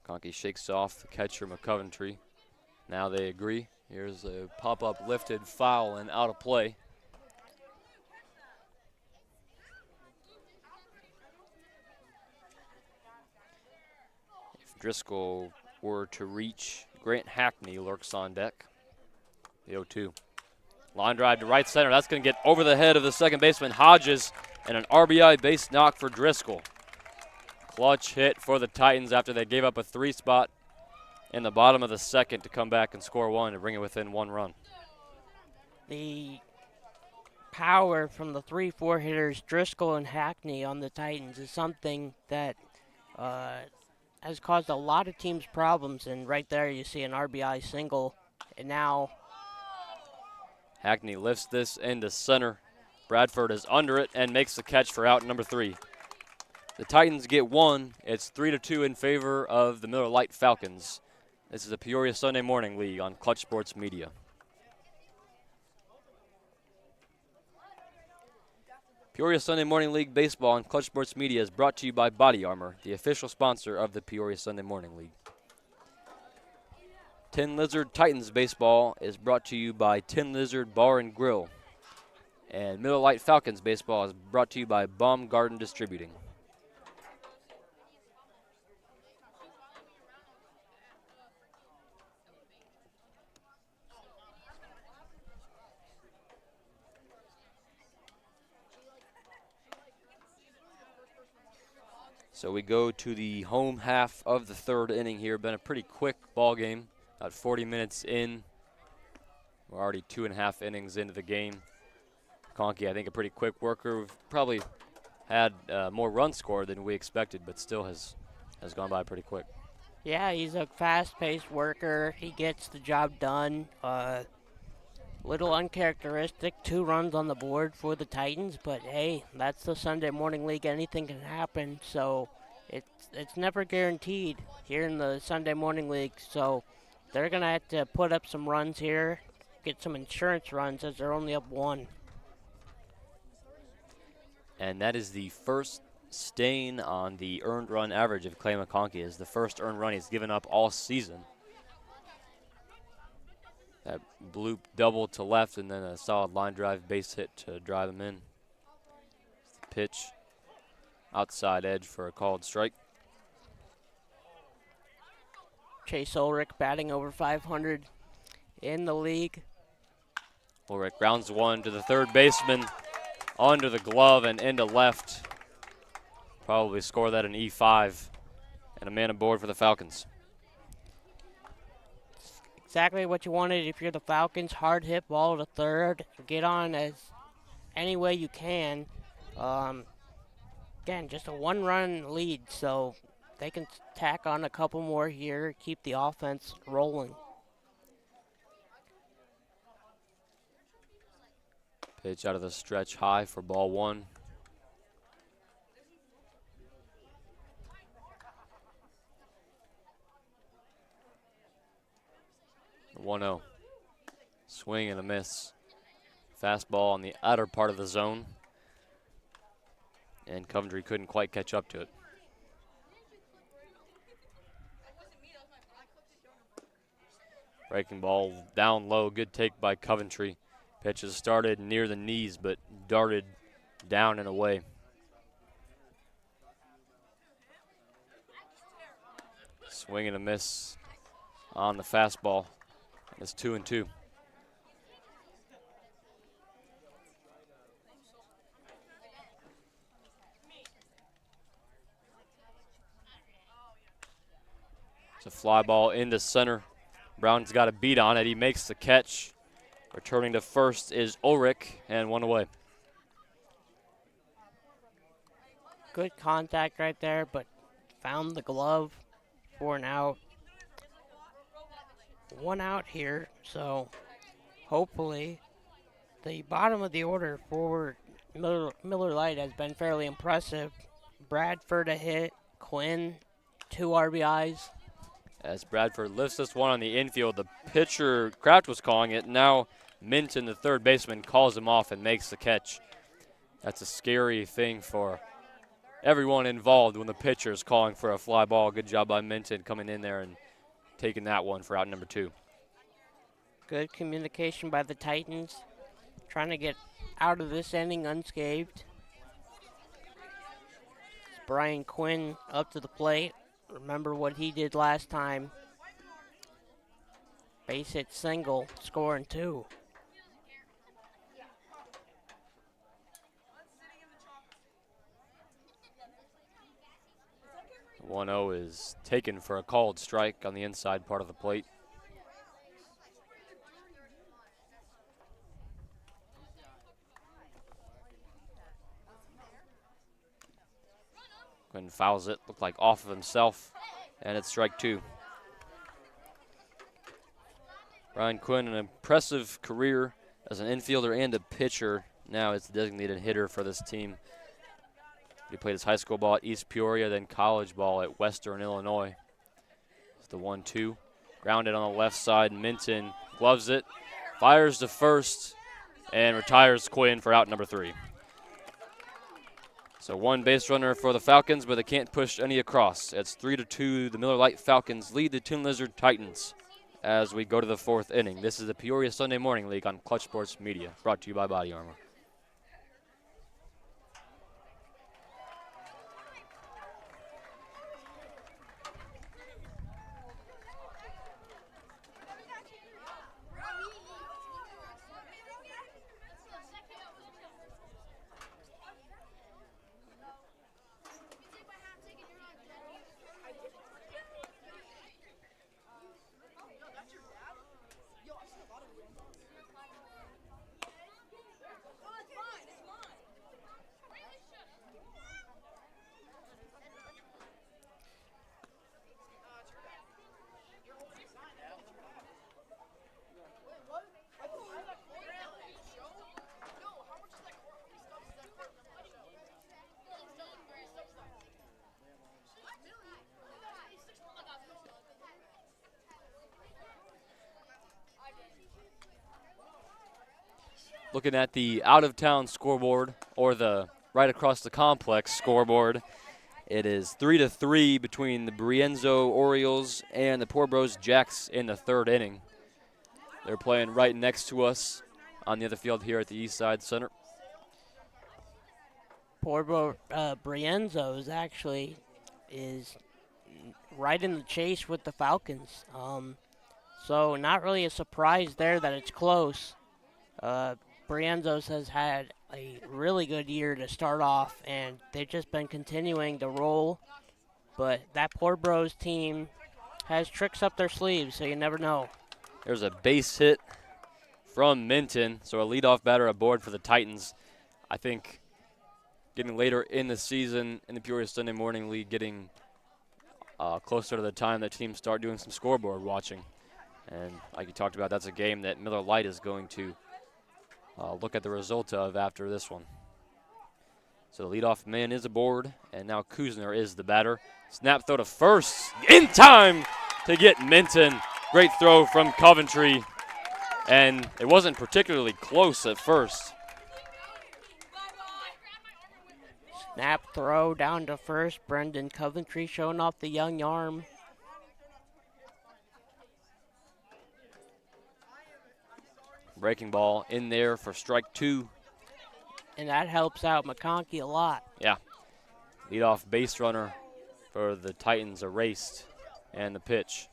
McConkey shakes off the catcher McCoventry. Now they agree. Here's a pop-up lifted foul and out of play. If Driscoll were to reach, Grant Hackney lurks on deck. The 0-2. Line drive to right center. That's going to get over the head of the second baseman, Hodges, and an RBI base knock for Driscoll. Clutch hit for the Titans after they gave up a 3 spot in the bottom of the second to come back and score 1 to bring it within 1 run. The power from the 3-4 hitters, Driscoll and Hackney, on the Titans is something that has caused a lot of teams problems. And right there you see an RBI single. And now Hackney lifts this into center. Bradford is under it and makes the catch for out number 3. The Titans get 1. It's 3-2 in favor of the Miller Lite Falcons. This is the Peoria Sunday Morning League on Clutch Sports Media. Peoria Sunday Morning League Baseball on Clutch Sports Media is brought to you by Bodyarmor, the official sponsor of the Peoria Sunday Morning League. Tin Lizard Titans Baseball is brought to you by Tin Lizard Bar and Grill. And Miller Lite Falcons Baseball is brought to you by Baumgarten Distributing. So we go to the home half of the third inning here. Been a pretty quick ball game, about 40 minutes in. We're already 2.5 innings into the game. McConkey, I think, a pretty quick worker. We've probably had more runs scored than we expected, but still has gone by pretty quick. Yeah, he's a fast-paced worker. He gets the job done. Little uncharacteristic, 2 runs on the board for the Titans, but hey, that's the Sunday Morning League. Anything can happen, so it's never guaranteed here in the Sunday Morning League. So they're going to have to put up some runs here get some insurance runs as they're only up 1. And that is the first stain on the earned run average of Clay McConkey. Is the first earned run he's given up all season. That bloop double to left and then a solid line drive base hit to drive him in. Pitch, outside edge for a called strike. Chase Ulrich batting over 500 in the league. Ulrich grounds one to the third baseman, under the glove and into left. Probably score that an E5 and a man aboard for the Falcons. Exactly what you wanted if you're the Falcons. Hard hit ball to third. Get on as any way you can. Again, just a 1-run lead, so they can tack on a couple more here, keep the offense rolling. Pitch out of the stretch high for ball 1. The 1-0. Swing and a miss. Fastball on the outer part of the zone. And Coventry couldn't quite catch up to it. Breaking ball down low. Good take by Coventry. Pitches started near the knees but darted down and away. Swing and a miss on the fastball. It's 2-2. It's a fly ball into center. Brown's got a beat on it. He makes the catch. Returning to first is Ulrich, and 1 away. Good contact right there, but found the glove for an out. 1 out here, so hopefully the bottom of the order for Miller Lite has been fairly impressive. Bradford a hit, Quinn 2 RBIs. As Bradford lifts this one on the infield, the pitcher, Kraft was calling it. Now Minton, the third baseman, calls him off and makes the catch. That's a scary thing for everyone involved when the pitcher is calling for a fly ball. Good job by Minton coming in there and taking that one for out number 2. Good communication by the Titans, trying to get out of this inning unscathed. Brian Quinn up to the plate. Remember what he did last time. Base hit single, scoring 2. The 1-0 is taken for a called strike on the inside part of the plate. Quinn fouls it, looked like off of himself, and it's strike 2. Brian Quinn, an impressive career as an infielder and a pitcher. Now it's the designated hitter for this team. He played his high school ball at East Peoria, then college ball at Western Illinois. It's the 1-2. Grounded on the left side. Minton gloves it, fires to first, and retires Quinn for out number 3. So 1 base runner for the Falcons, but they can't push any across. It's 3-2. The Miller Lite Falcons lead the Tin Lizard Titans as we go to the 4th inning. This is the Peoria Sunday Morning League on Clutch Sports Media, brought to you by Bodyarmor. Looking at the out-of-town scoreboard, or the right across the complex scoreboard, it is 3-3 between the Brienzo Orioles and the Poor Bros Jacks in the third inning. They're playing right next to us on the other field here at the East Side Center. Brienzo's actually is right in the chase with the Falcons. So not really a surprise there that it's close. Brienzo's has had a really good year to start off, and they've just been continuing to roll. But that Poor Bros team has tricks up their sleeves, so you never know. There's a base hit from Minton, so a leadoff batter aboard for the Titans. I think getting later in the season in the Peoria Sunday Morning League, getting closer to the time that teams start doing some scoreboard watching. And like you talked about, that's a game that Miller Lite is going to look at the result of after this one. So the leadoff man is aboard, and now Kuzner is the batter. Snap throw to first, in time to get Minton. Great throw from Coventry, and it wasn't particularly close at first. Snap throw down to first. Brendan Coventry showing off the young arm. Breaking ball in there for strike two. And that helps out McConkey a lot. Yeah. Leadoff base runner for the Titans erased. And the pitch.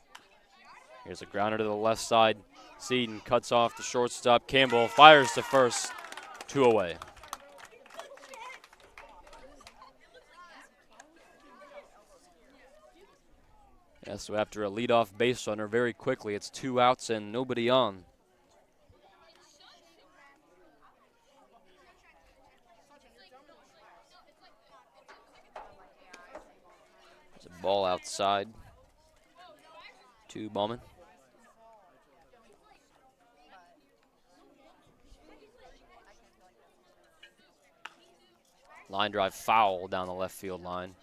Here's a grounder to the left side. Seaton cuts off the shortstop. Campbell fires to first. 2 away. Yeah, so after a leadoff base runner, very quickly, it's 2 outs and nobody on. There's a ball outside to Ballman. Line drive foul down the left field line.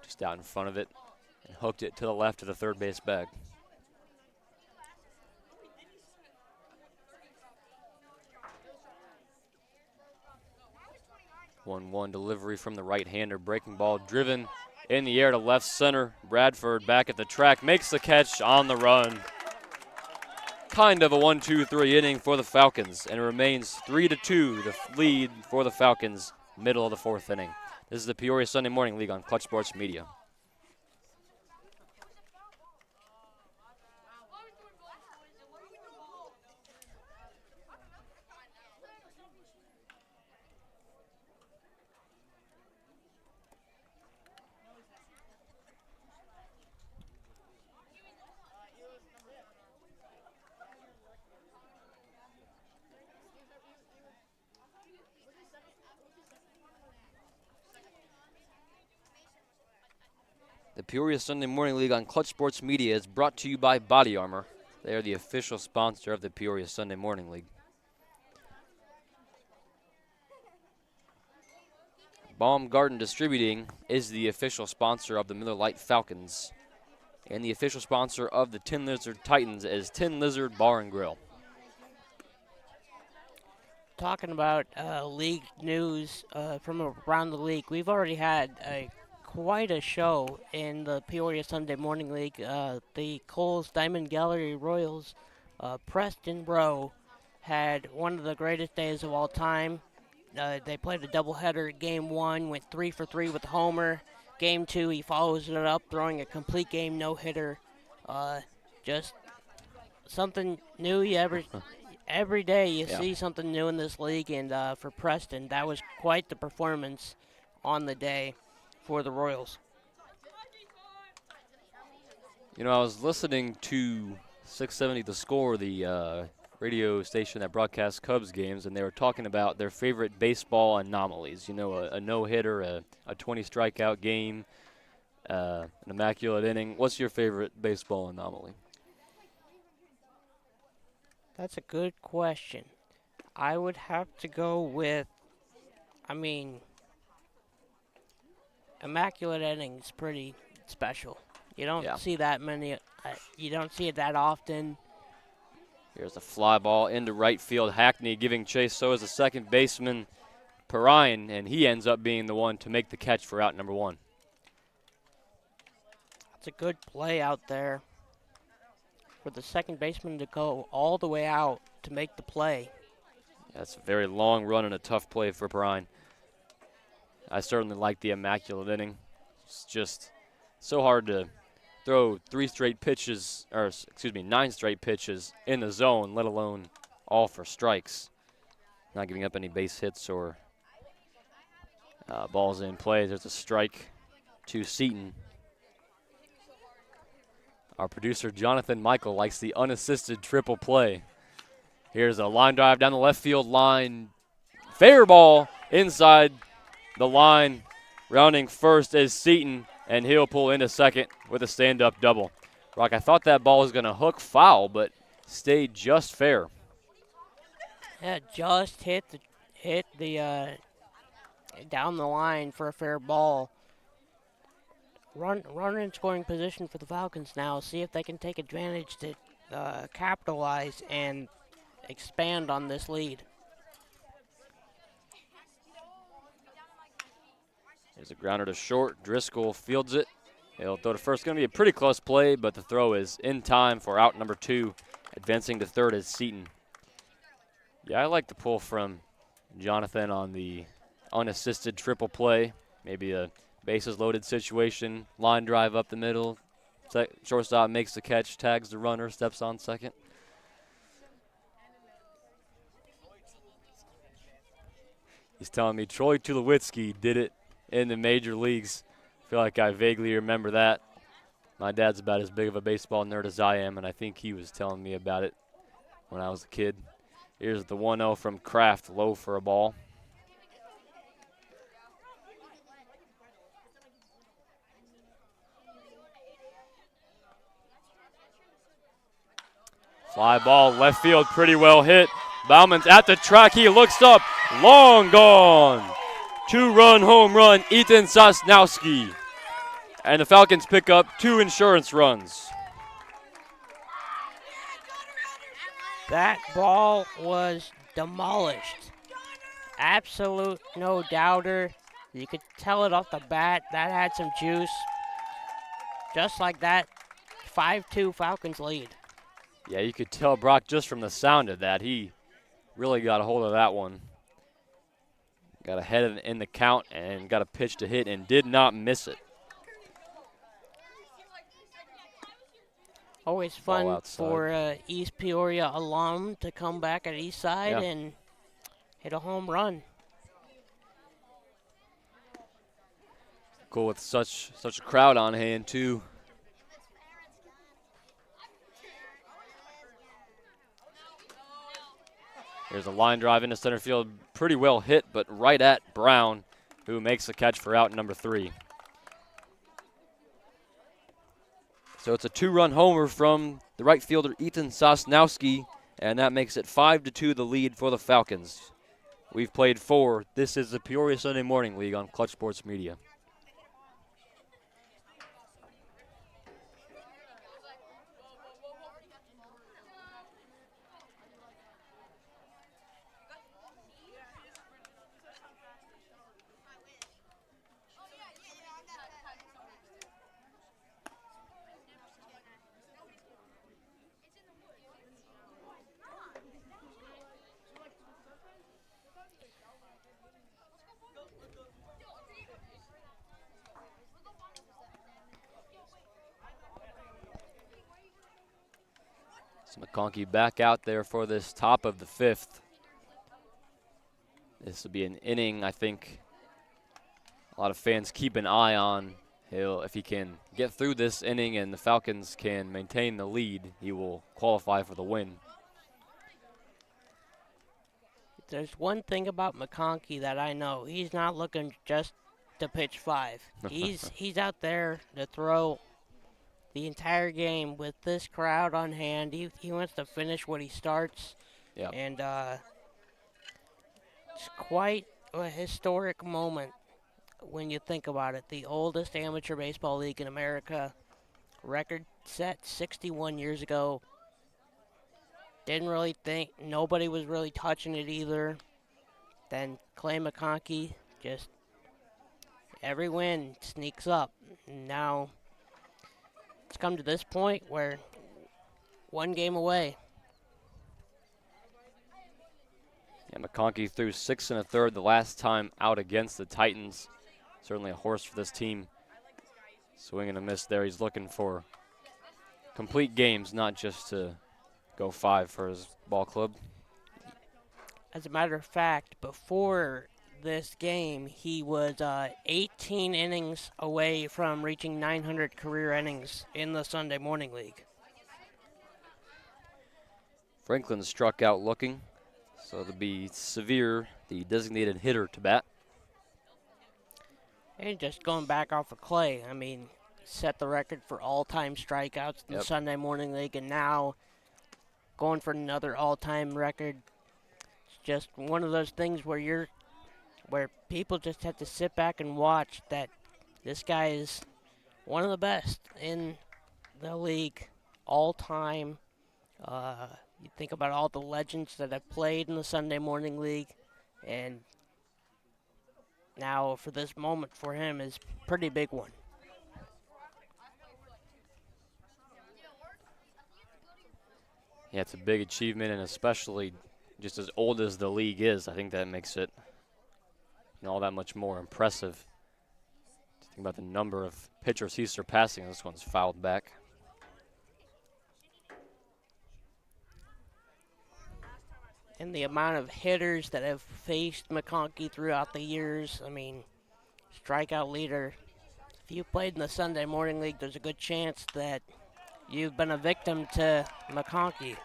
Just out in front of it. And hooked it to the left of the third base bag. One delivery from the right-hander. Breaking ball driven in the air to left center. Bradford back at the track. Makes the catch on the run. Kind of a 1-2-3 inning for the Falcons. And it remains 3-2, the lead for the Falcons, middle of the fourth inning. This is the Peoria Sunday Morning League on Clutch Sports Media. The Peoria Sunday Morning League on Clutch Sports Media is brought to you by Bodyarmor. They are the official sponsor of the Peoria Sunday Morning League. Baumgarten Distributing is the official sponsor of the Miller Lite Falcons. And the official sponsor of the Tin Lizard Titans is Tin Lizard Bar and Grill. Talking about league news from around the league, we've already had quite a show in the Peoria Sunday Morning League. The Coles Diamond Gallery Royals, Preston Rowe, had one of the greatest days of all time. They played a doubleheader. Game 1 went 3 for 3 with a homer. Game 2, he follows it up, throwing a complete game no-hitter. Just something new. Every day you see something new in this league, and for Preston, that was quite the performance on the day for the Royals. You know, I was listening to 670 The Score, the radio station that broadcasts Cubs games, and they were talking about their favorite baseball anomalies. You know, a no-hitter, a 20-strikeout game, an immaculate inning. What's your favorite baseball anomaly? That's a good question. I would have to go with, immaculate innings pretty special. You don't see that many. You don't see it that often. Here's a fly ball into right field. Hackney giving chase. So is the second baseman, Perrine, and he ends up being the one to make the catch for out number 1. That's a good play out there for the second baseman to go all the way out to make the play. That's a very long run and a tough play for Perrine. I certainly like the immaculate inning. It's just so hard to throw 9 straight pitches in the zone, let alone all for strikes. Not giving up any base hits or balls in play. There's a strike to Seton. Our producer, Jonathan Michael, likes the unassisted triple play. Here's a line drive down the left field line. Fair ball inside the line. Rounding first is Seton, and he'll pull into second with a stand-up double. Brock, I thought that ball was going to hook foul, but stayed just fair. Yeah, just hit the down the line for a fair ball. Runner in scoring position for the Falcons now. See if they can take advantage to capitalize and expand on this lead. There's a grounder to short. Driscoll fields it. He'll throw to first. Going to be a pretty close play, but the throw is in time for out number 2. Advancing to third is Seton. Yeah, I like the pull from Jonathan on the unassisted triple play. Maybe a bases loaded situation, line drive up the middle. Shortstop makes the catch, tags the runner, steps on second. He's telling me Troy Tulowitzki did it in the major leagues. I feel like I vaguely remember that. My dad's about as big of a baseball nerd as I am, and I think he was telling me about it when I was a kid. Here's the 1-0 from Kraft, low for a ball. Fly ball, left field, pretty well hit. Bauman's at the track, he looks up, long gone. 2-run home run, Ethan Sosnowski. And the Falcons pick up 2 insurance runs. That ball was demolished. Absolute no doubter. You could tell it off the bat. That had some juice. Just like that, 5-2 Falcons lead. Yeah, you could tell Brock just from the sound of that. He really got a hold of that one. Got ahead in the count and got a pitch to hit and did not miss it. Always fun for East Peoria alum to come back at East Side and hit a home run. Cool with such a crowd on hand too. Here's a line drive into center field, pretty well hit, but right at Brown, who makes the catch for out number 3. So it's a 2-run homer from the right fielder Ethan Sosnowski, and that makes it 5-2 the lead for the Falcons. We've played 4. This is the Peoria Sunday Morning League on Clutch Sports Media. McConkey back out there for this top of the 5th. This will be an inning I think a lot of fans keep an eye on. If he can get through this inning and the Falcons can maintain the lead, he will qualify for the win. There's one thing about McConkey that I know. He's not looking just to pitch 5. He's out there to throw the entire game with this crowd on hand. He wants to finish what he starts. Yep. And it's quite a historic moment when you think about it. The oldest amateur baseball league in America, record set 61 years ago. Didn't really think, nobody was really touching it either. Then Clay McConkey, just every win sneaks up. And now it's come to this point where one game away. Yeah, McConkey threw 6 1/3 the last time out against the Titans. Certainly a horse for this team. Swing and a miss there. He's looking for complete games, not just to go 5 for his ball club. As a matter of fact, before this game, he was 18 innings away from reaching 900 career innings in the Sunday Morning League. Franklin struck out looking, so it'll be Severe, the designated hitter, to bat. And just going back off of Clay, I mean, set the record for all-time strikeouts in the Sunday Morning League, and now going for another all-time record. It's just one of those things where people just have to sit back and watch that this guy is one of the best in the league all-time. You think about all the legends that have played in the Sunday Morning League, and now for this moment for him is a pretty big one. Yeah, it's a big achievement, and especially just as old as the league is, I think that makes it all that much more impressive. Think about the number of pitchers he's surpassing. This one's fouled back. And the amount of hitters that have faced McConkey throughout the years, I mean, strikeout leader. If you played in the Sunday Morning League, there's a good chance that you've been a victim to McConkey.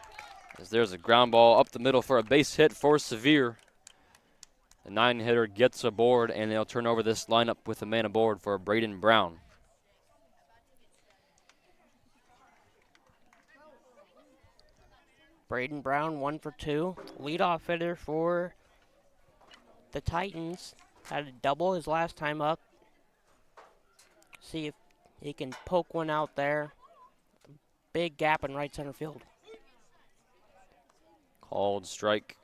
As there's a ground ball up the middle for a base hit for Severe. The 9-hitter gets aboard, and they'll turn over this lineup with a man aboard for Braden Brown. Braden Brown, 1 for 2. Leadoff hitter for the Titans. Had a double his last time up. See if he can poke one out there. Big gap in right center field. Called strike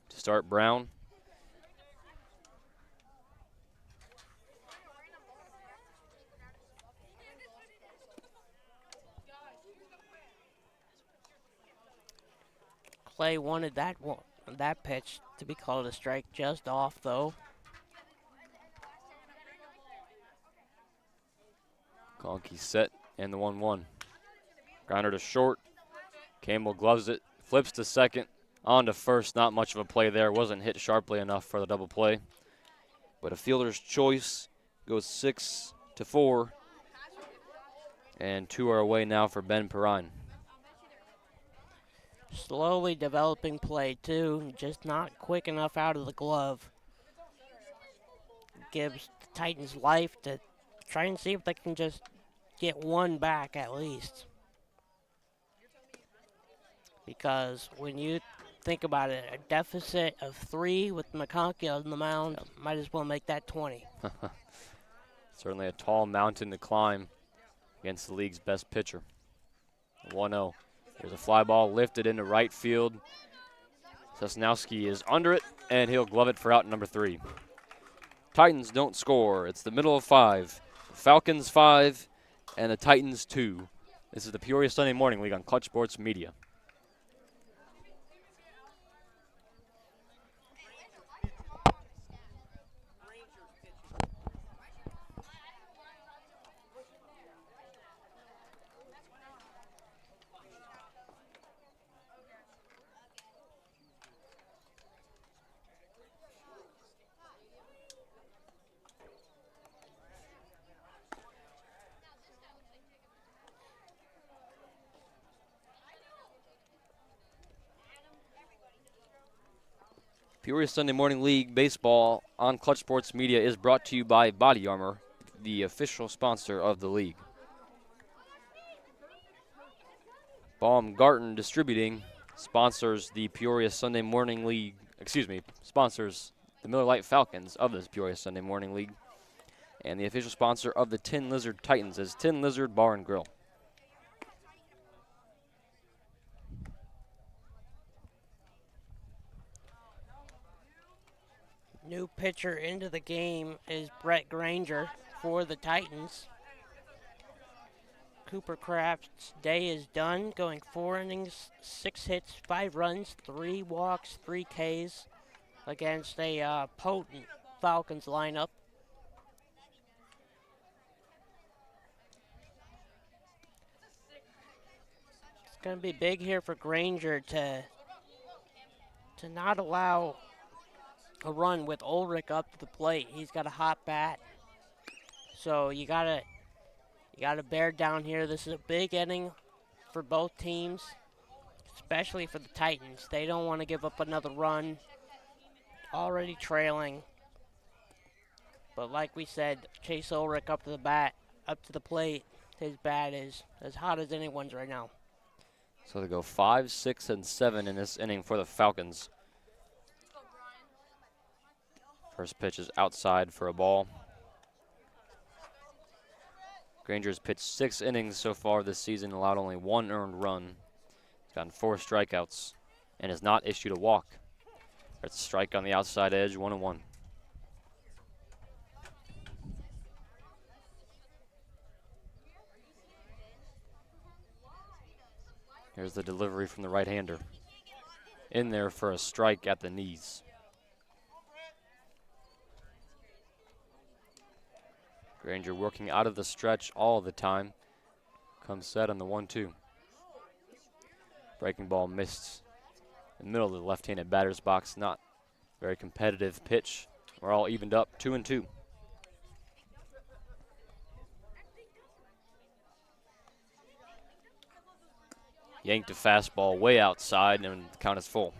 to start Brown. Clay wanted that pitch to be called a strike, just off though. Conkey set and the 1-1. Grounder to short. Campbell gloves it, flips to second, on to first. Not much of a play there. Wasn't hit sharply enough for the double play. But a fielder's choice goes 6-4. And 2 are away now for Ben Perrine. Slowly developing play too, just not quick enough out of the glove. Gives the Titans life to try and see if they can just get one back at least. Because when you think about it, a deficit of 3 with McConkey on the mound, might as well make that 20. Certainly a tall mountain to climb against the league's best pitcher. 1-0. There's a fly ball lifted into right field. Sosnowski is under it, and he'll glove it for out number 3. Titans don't score. It's the middle of 5. Falcons 5 and the Titans 2. This is the Peoria Sunday Morning League on Clutch Sports Media. Peoria Sunday Morning League Baseball on Clutch Sports Media is brought to you by Bodyarmor, the official sponsor of the league. Baumgarten Distributing sponsors the Peoria Sunday Morning League, sponsors the Miller Lite Falcons of this Peoria Sunday Morning League. And the official sponsor of the Tin Lizard Titans is Tin Lizard Bar and Grill. New pitcher into the game is Brett Granger for the Titans. Cooper Craft's day is done, going 4 innings, 6 hits, 5 runs, 3 walks, 3 Ks against a potent Falcons lineup. It's going to be big here for Granger to not allow a run with Ulrich up to the plate. He's got a hot bat, so you gotta bear down here. This is a big inning for both teams, especially for the Titans. They don't want to give up another run, already trailing. But like we said, Chase Ulrich up to the plate. His bat is as hot as anyone's right now. So they go 5, 6, and 7 in this inning for the Falcons. First pitch is outside for a ball. Granger's pitched 6 innings so far this season, allowed only 1 earned run. He's gotten 4 strikeouts and has not issued a walk. That's a strike on the outside edge, 1-1. Here's the delivery from the right-hander. In there for a strike at the knees. Granger working out of the stretch all the time. Comes set on the 1-2. Breaking ball missed in the middle of the left-handed batter's box. Not very competitive pitch. We're all evened up, 2-2. Yanked a fastball way outside, and the count is full.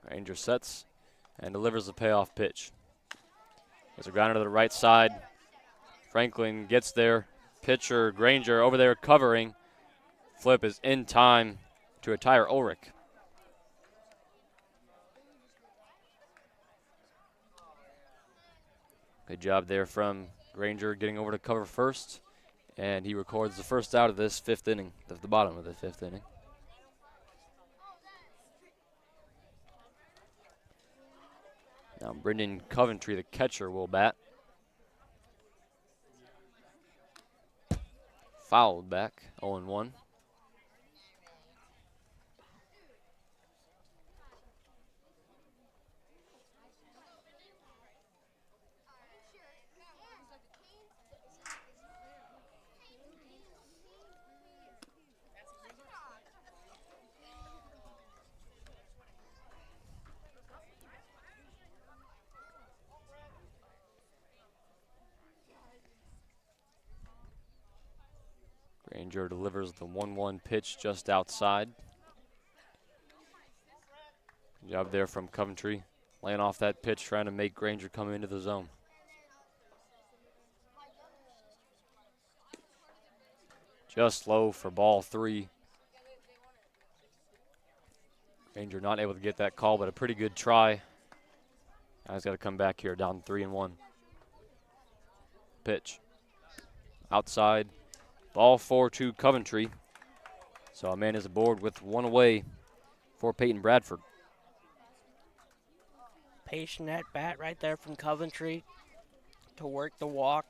Granger sets and delivers the payoff pitch. There's a grounder to the right side. Franklin gets there. Pitcher Granger over there covering. Flip is in time to retire Ulrich. Good job there from Granger getting over to cover first. And he records the first out of this 5th inning, the bottom of the 5th inning. Now Brendan Coventry, the catcher, will bat. Fouled back, 0-1. Granger delivers the 1-1 pitch just outside. Good job there from Coventry, laying off that pitch, trying to make Granger come into the zone. Just low for ball 3. Granger not able to get that call, but a pretty good try. Now he's got to come back here, down 3-1. Pitch. Outside. Ball 4 to Coventry. So a man is aboard with 1 away for Peyton Bradford. Patient at bat right there from Coventry to work the walk.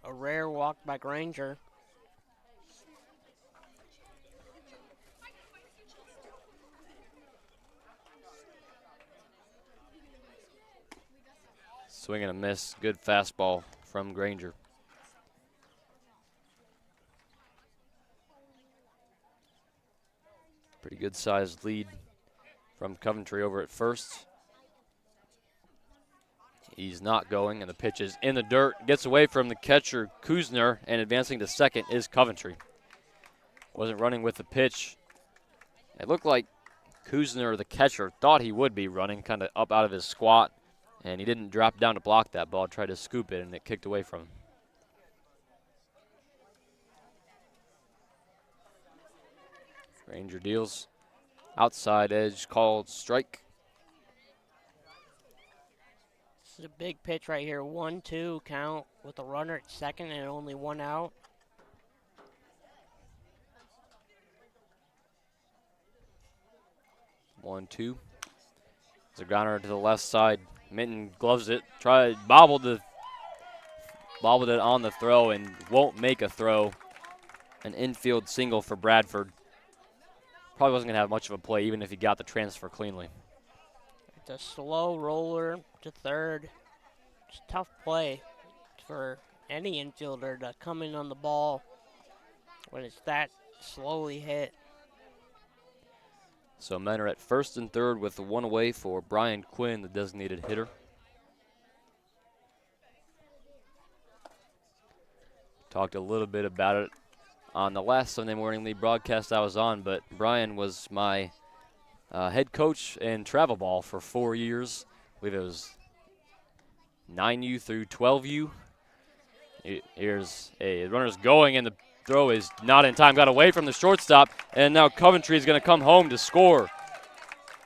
A rare walk by Granger. Swing and a miss. Good fastball from Granger. Pretty good sized lead from Coventry over at first. He's not going, and the pitch is in the dirt. Gets away from the catcher, Kuzner, and advancing to second is Coventry. Wasn't running with the pitch. It looked like Kuzner, the catcher, thought he would be running kind of up out of his squat, and he didn't drop down to block that ball, tried to scoop it, and it kicked away from him. Granger deals. Outside edge called strike. This is a big pitch right here. 1-2 count with a runner at second and only 1 out. 1-2. There's a grounder to the left side. Minton gloves it, bobbled it on the throw and won't make a throw. An infield single for Bradford. Probably wasn't going to have much of a play even if he got the transfer cleanly. It's a slow roller to third. It's a tough play for any infielder to come in on the ball when it's that slowly hit. So men are at first and third with the one away for Brian Quinn, the designated hitter. Talked a little bit about it on the last Sunday Morning League broadcast I was on, but Brian was my head coach in travel ball for 4 years. I believe it was 9U through 12U. Here's a runner's going, and the throw is not in time. Got away from the shortstop, and now Coventry is going to come home to score.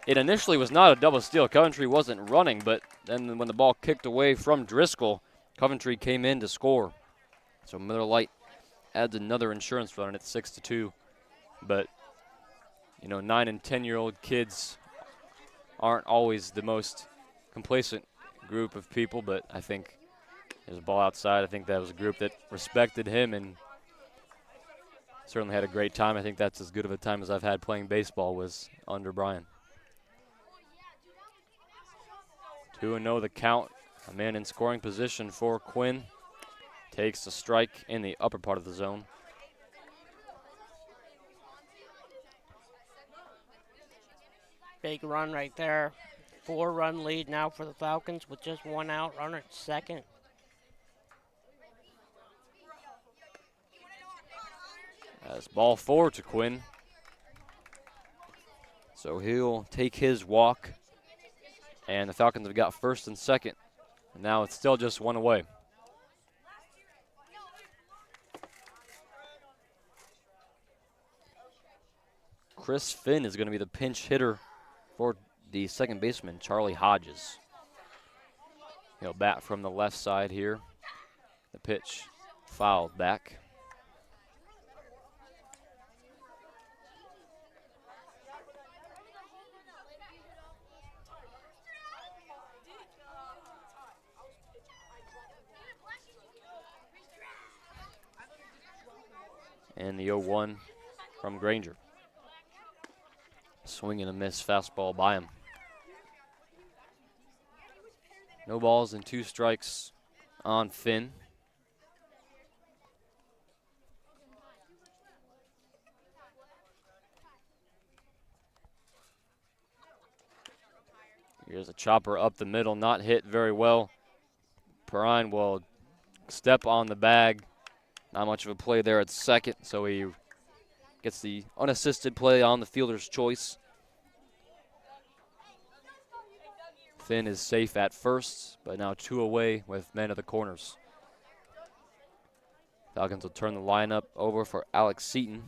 It initially was not a double steal. Coventry wasn't running, but then when the ball kicked away from Driscoll, Coventry came in to score. So Miller Lite adds another insurance run at 6-2. But, 9 and 10-year-old kids aren't always the most complacent group of people, but I think there's a ball outside. I think that was a group that respected him and certainly had a great time. I think that's as good of a time as I've had playing baseball was under Brian. 2-0 the count. A man in scoring position for Quinn. Takes a strike in the upper part of the zone. Big run right there. 4-run lead now for the Falcons with just one out. Runner at second. That's ball 4 to Quinn. So he'll take his walk. And the Falcons have got first and second. And now it's still just one away. Chris Finn is going to be the pinch hitter for the second baseman, Charlie Hodges. He'll bat from the left side here. The pitch fouled back. And the 0-1 from Granger. Swing and a miss fastball by him. No balls and 2 strikes on Finn. Here's a chopper up the middle, not hit very well. Perrine will step on the bag. Not much of a play there at second, so he gets the unassisted play on the fielder's choice. Finn is safe at first, but now 2 away with men at the corners. Falcons will turn the lineup over for Alex Seaton.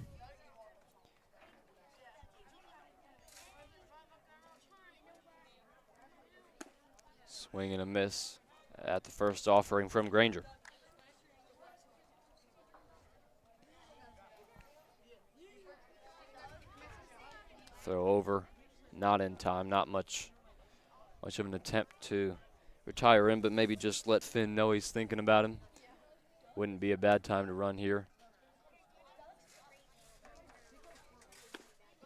Swing and a miss at the first offering from Granger. Throw over, not in time, not much of an attempt to retire him, but maybe just let Finn know he's thinking about him. Wouldn't be a bad time to run here.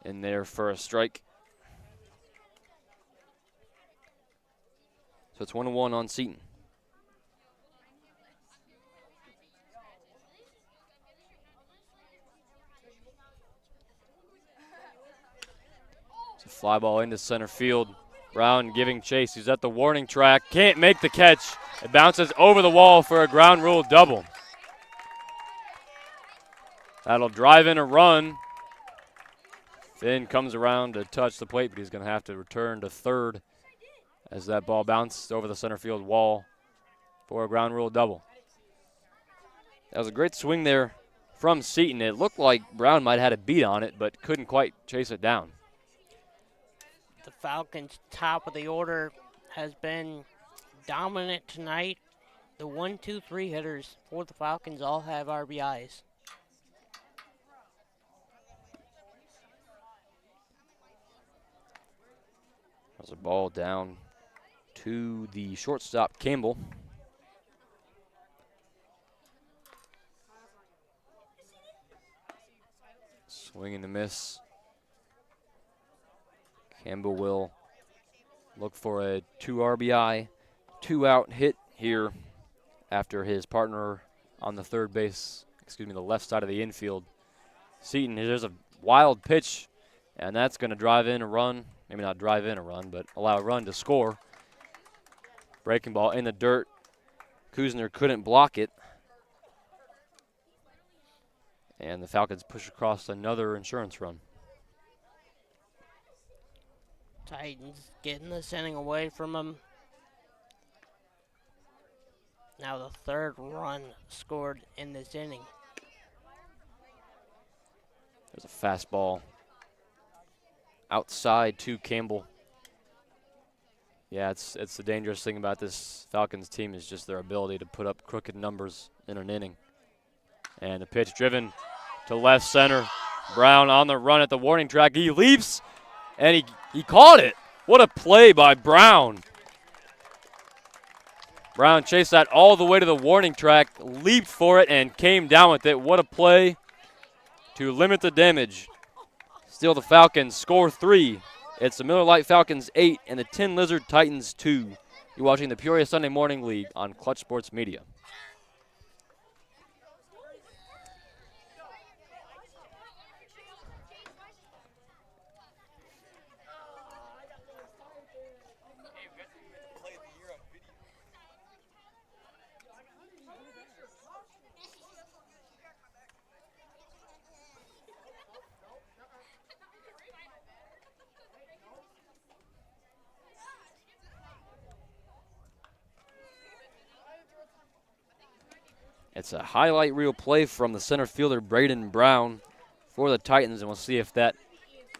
In there for a strike. So it's 1-1 on Seaton. It's a fly ball into center field. Brown giving chase. He's at the warning track. Can't make the catch. It bounces over the wall for a ground rule double. That'll drive in a run. Finn comes around to touch the plate, but he's going to have to return to third as that ball bounced over the center field wall for a ground rule double. That was a great swing there from Seaton. It looked like Brown might have had a beat on it, but couldn't quite chase it down. The Falcons' top of the order has been dominant tonight. The 1, 2, 3 hitters for the Falcons all have RBIs. There's a ball down to the shortstop, Campbell. Swing and a miss. Campbell will look for a 2 RBI, 2-out hit here after his partner on the the left side of the infield. Seaton, there's a wild pitch, and that's going to drive in a run. Maybe not drive in a run, but allow a run to score. Breaking ball in the dirt. Kuzner couldn't block it. And the Falcons push across another insurance run. Titans getting this inning away from them. Now the third run scored in this inning. There's a fastball outside to Campbell. Yeah, it's the dangerous thing about this Falcons team is just their ability to put up crooked numbers in an inning. And the pitch driven to left center. Brown on the run at the warning track. He leaps, and he caught it. What a play by Brown. Brown chased that all the way to the warning track, leaped for it, and came down with it. What a play to limit the damage. Still the Falcons score 3. It's the Miller Lite Falcons 8 and the Tin Lizard Titans 2. You're watching the Peoria Sunday Morning League on Clutch Sports Media. It's a highlight reel play from the center fielder, Braden Brown, for the Titans, and we'll see if that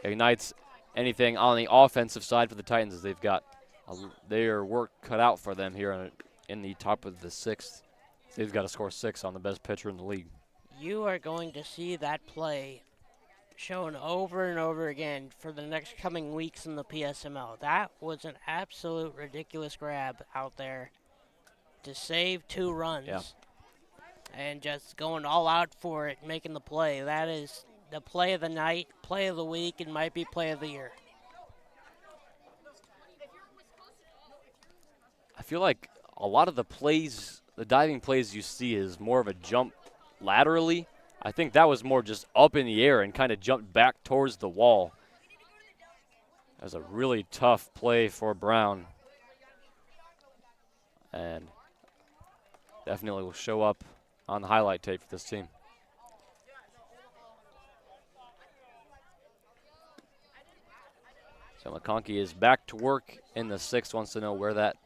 ignites anything on the offensive side for the Titans, as they've got their work cut out for them here in the top of the 6th. They've got to score 6 on the best pitcher in the league. You are going to see that play shown over and over again for the next coming weeks in the PSML. That was an absolute ridiculous grab out there to save 2 runs. Yeah. And just going all out for it, making the play. That is the play of the night, play of the week, and might be play of the year. I feel like a lot of the plays, the diving plays you see is more of a jump laterally. I think that was more just up in the air and kind of jumped back towards the wall. That was a really tough play for Brown. And definitely will show up on the highlight tape for this team. So McConkey is back to work in the 6th, wants to know where that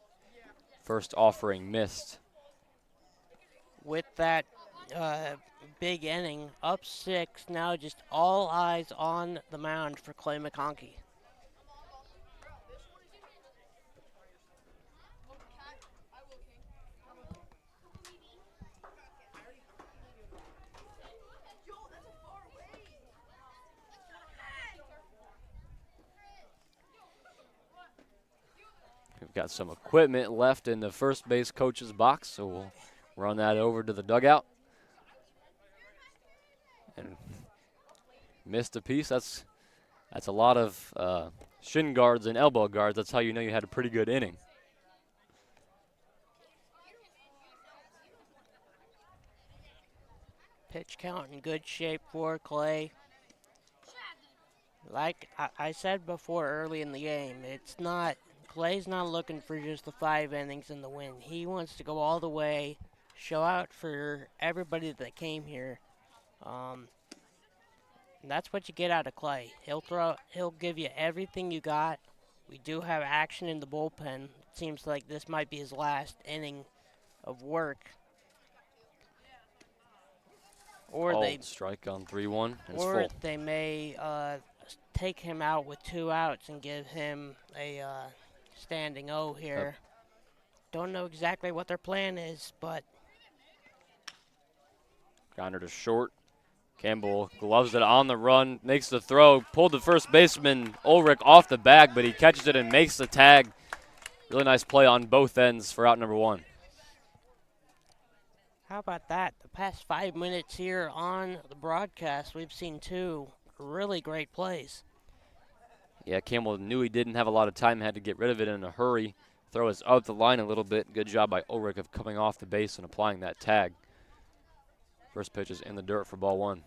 first offering missed. With that big inning, up 6, now just all eyes on the mound for Clay McConkey. We've got some equipment left in the first base coach's box, so we'll run that over to the dugout. And missed a piece. That's a lot of shin guards and elbow guards. That's how you know you had a pretty good inning. Pitch count in good shape for Clay. Like I said before early in the game, Clay's not looking for just the 5 innings and the win. He wants to go all the way, show out for everybody that came here. And that's what you get out of Clay. He'll give you everything you got. We do have action in the bullpen. It seems like this might be his last inning of work. Or they strike on 3-1. Or they may take him out with 2 outs and give him a standing O here. Don't know exactly what their plan is, but grounder to short. Campbell gloves it on the run, makes the throw, pulled the first baseman Ulrich off the bag, but he catches it and makes the tag. Really nice play on both ends for out number 1. How about that? The past 5 minutes here on the broadcast, we've seen 2 really great plays. Yeah, Campbell knew he didn't have a lot of time, had to get rid of it in a hurry. Throw is out the line a little bit. Good job by Ulrich of coming off the base and applying that tag. First pitch is in the dirt for ball 1.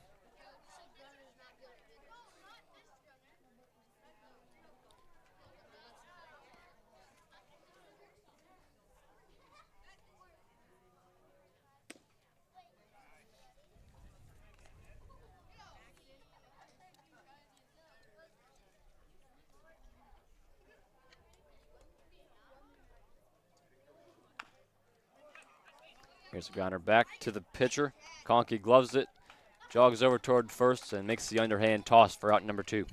Here's a grounder back to the pitcher. Conkey gloves it, jogs over toward first, and makes the underhand toss for out number 2.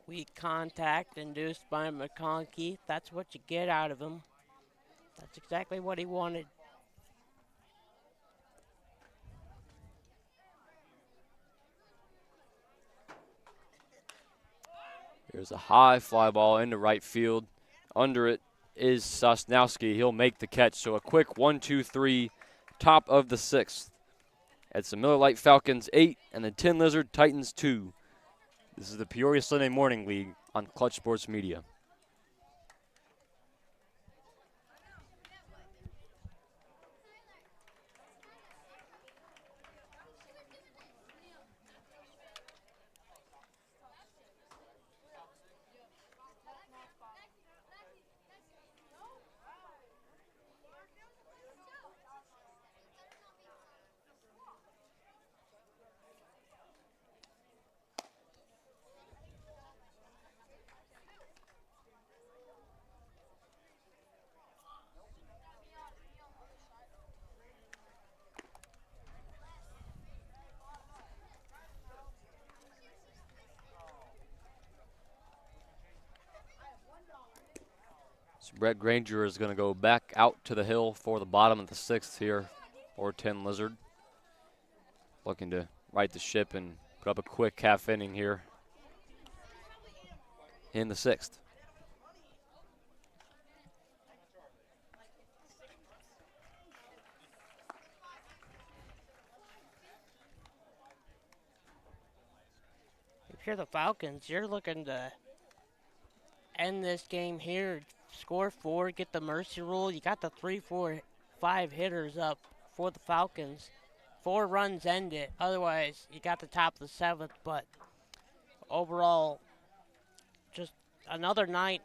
Weak contact induced by McConkey. That's what you get out of him. That's exactly what he wanted. Here's a high fly ball into right field. Under it is Sosnowski. He'll make the catch. So a quick 1-2-3, top of the 6th. It's the Miller Lite Falcons 8 and the Tin Lizard Titans 2. This is the Peoria Sunday Morning League on Clutch Sports Media. So Brett Granger is going to go back out to the hill for the bottom of the 6th here for Tin Lizard. Looking to right the ship and put up a quick half inning here in the 6th. If you're the Falcons, you're looking to end this game here, score 4, get the mercy rule. You got the 3, 4, 5 hitters up for the Falcons. 4 runs end it. Otherwise, you got the top of the 7th. But overall, just another night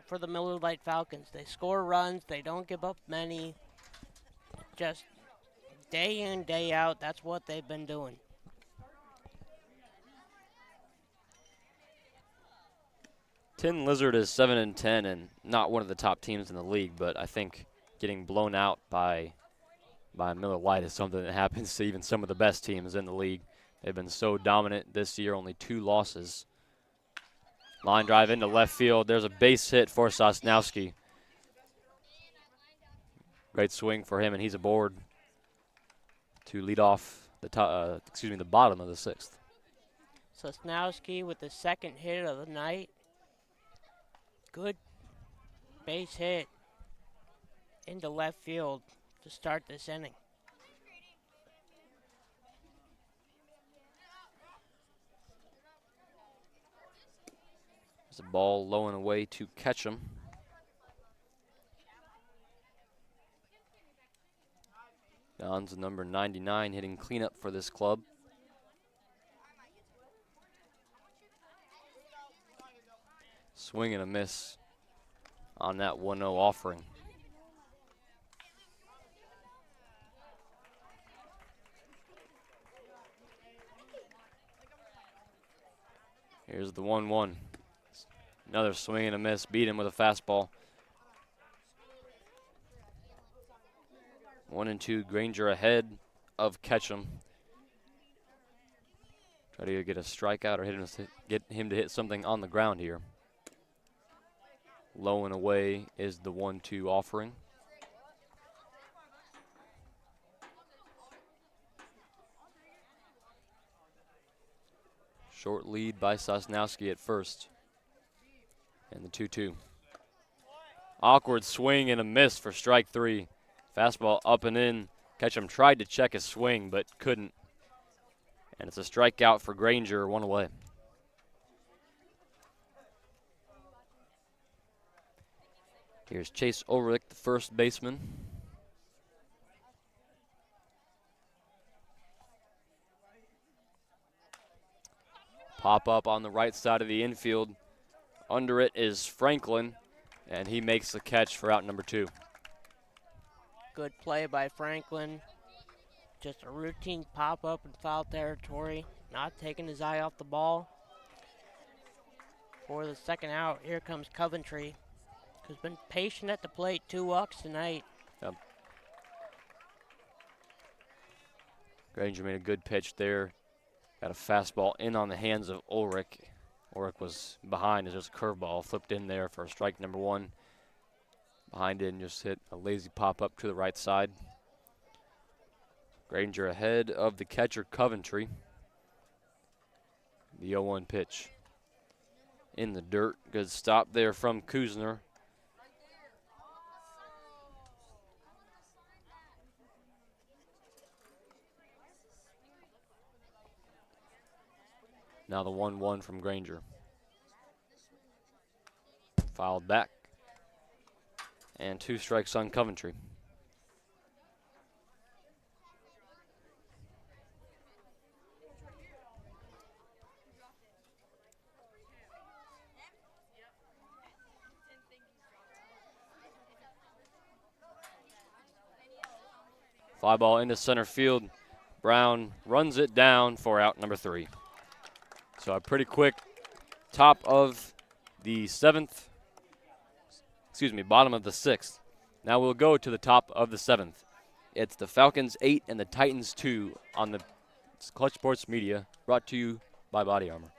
for the Miller Lite Falcons. They score runs. They don't give up many. Just day in, day out, that's what they've been doing. Tin Lizard is 7-10 and not one of the top teams in the league, but I think getting blown out by Miller Lite is something that happens to even some of the best teams in the league. They've been so dominant this year, only 2 losses. Line drive into left field. There's a base hit for Sosnowski. Great swing for him, and he's aboard to lead off the the bottom of the 6th. Sosnowski with the 2nd hit of the night. Good base hit into left field to start this inning. There's a ball low and away to catch him. Don's number 99 hitting cleanup for this club. Swing and a miss on that 1-0 offering. Here's the 1-1. Another swing and a miss. Beat him with a fastball. 1-2. Granger ahead of Ketchum. Try to get a strikeout or get him to hit something on the ground here. Low and away is the 1-2 offering. Short lead by Sosnowski at first. And the 2-2. Awkward swing and a miss for strike 3. Fastball up and in. Ketchum tried to check his swing but couldn't. And it's a strikeout for Granger, 1 away. Here's Chase Ulrich, the first baseman. Pop up on the right side of the infield. Under it is Franklin, and he makes the catch for out number 2. Good play by Franklin. Just a routine pop-up in foul territory. Not taking his eye off the ball. For the second out, here comes Coventry, who's been patient at the plate. 2 walks tonight. Yep. Granger made a good pitch there. Got a fastball in on the hands of Ulrich. Ulrich was behind as there's a curveball flipped in there for strike number 1. Behind it and just hit a lazy pop-up to the right side. Granger ahead of the catcher, Coventry. The 0-1 pitch. In the dirt. Good stop there from Kuzner. Now the 1-1 from Granger. Fouled back. And 2 strikes on Coventry. Fly ball into center field. Brown runs it down for out number 3. So a pretty quick top of the 7th. Excuse me, bottom of the 6th. Now we'll go to the top of the 7th. It's the Falcons 8 and the Titans 2 on the Clutch Sports Media, brought to you by Bodyarmor.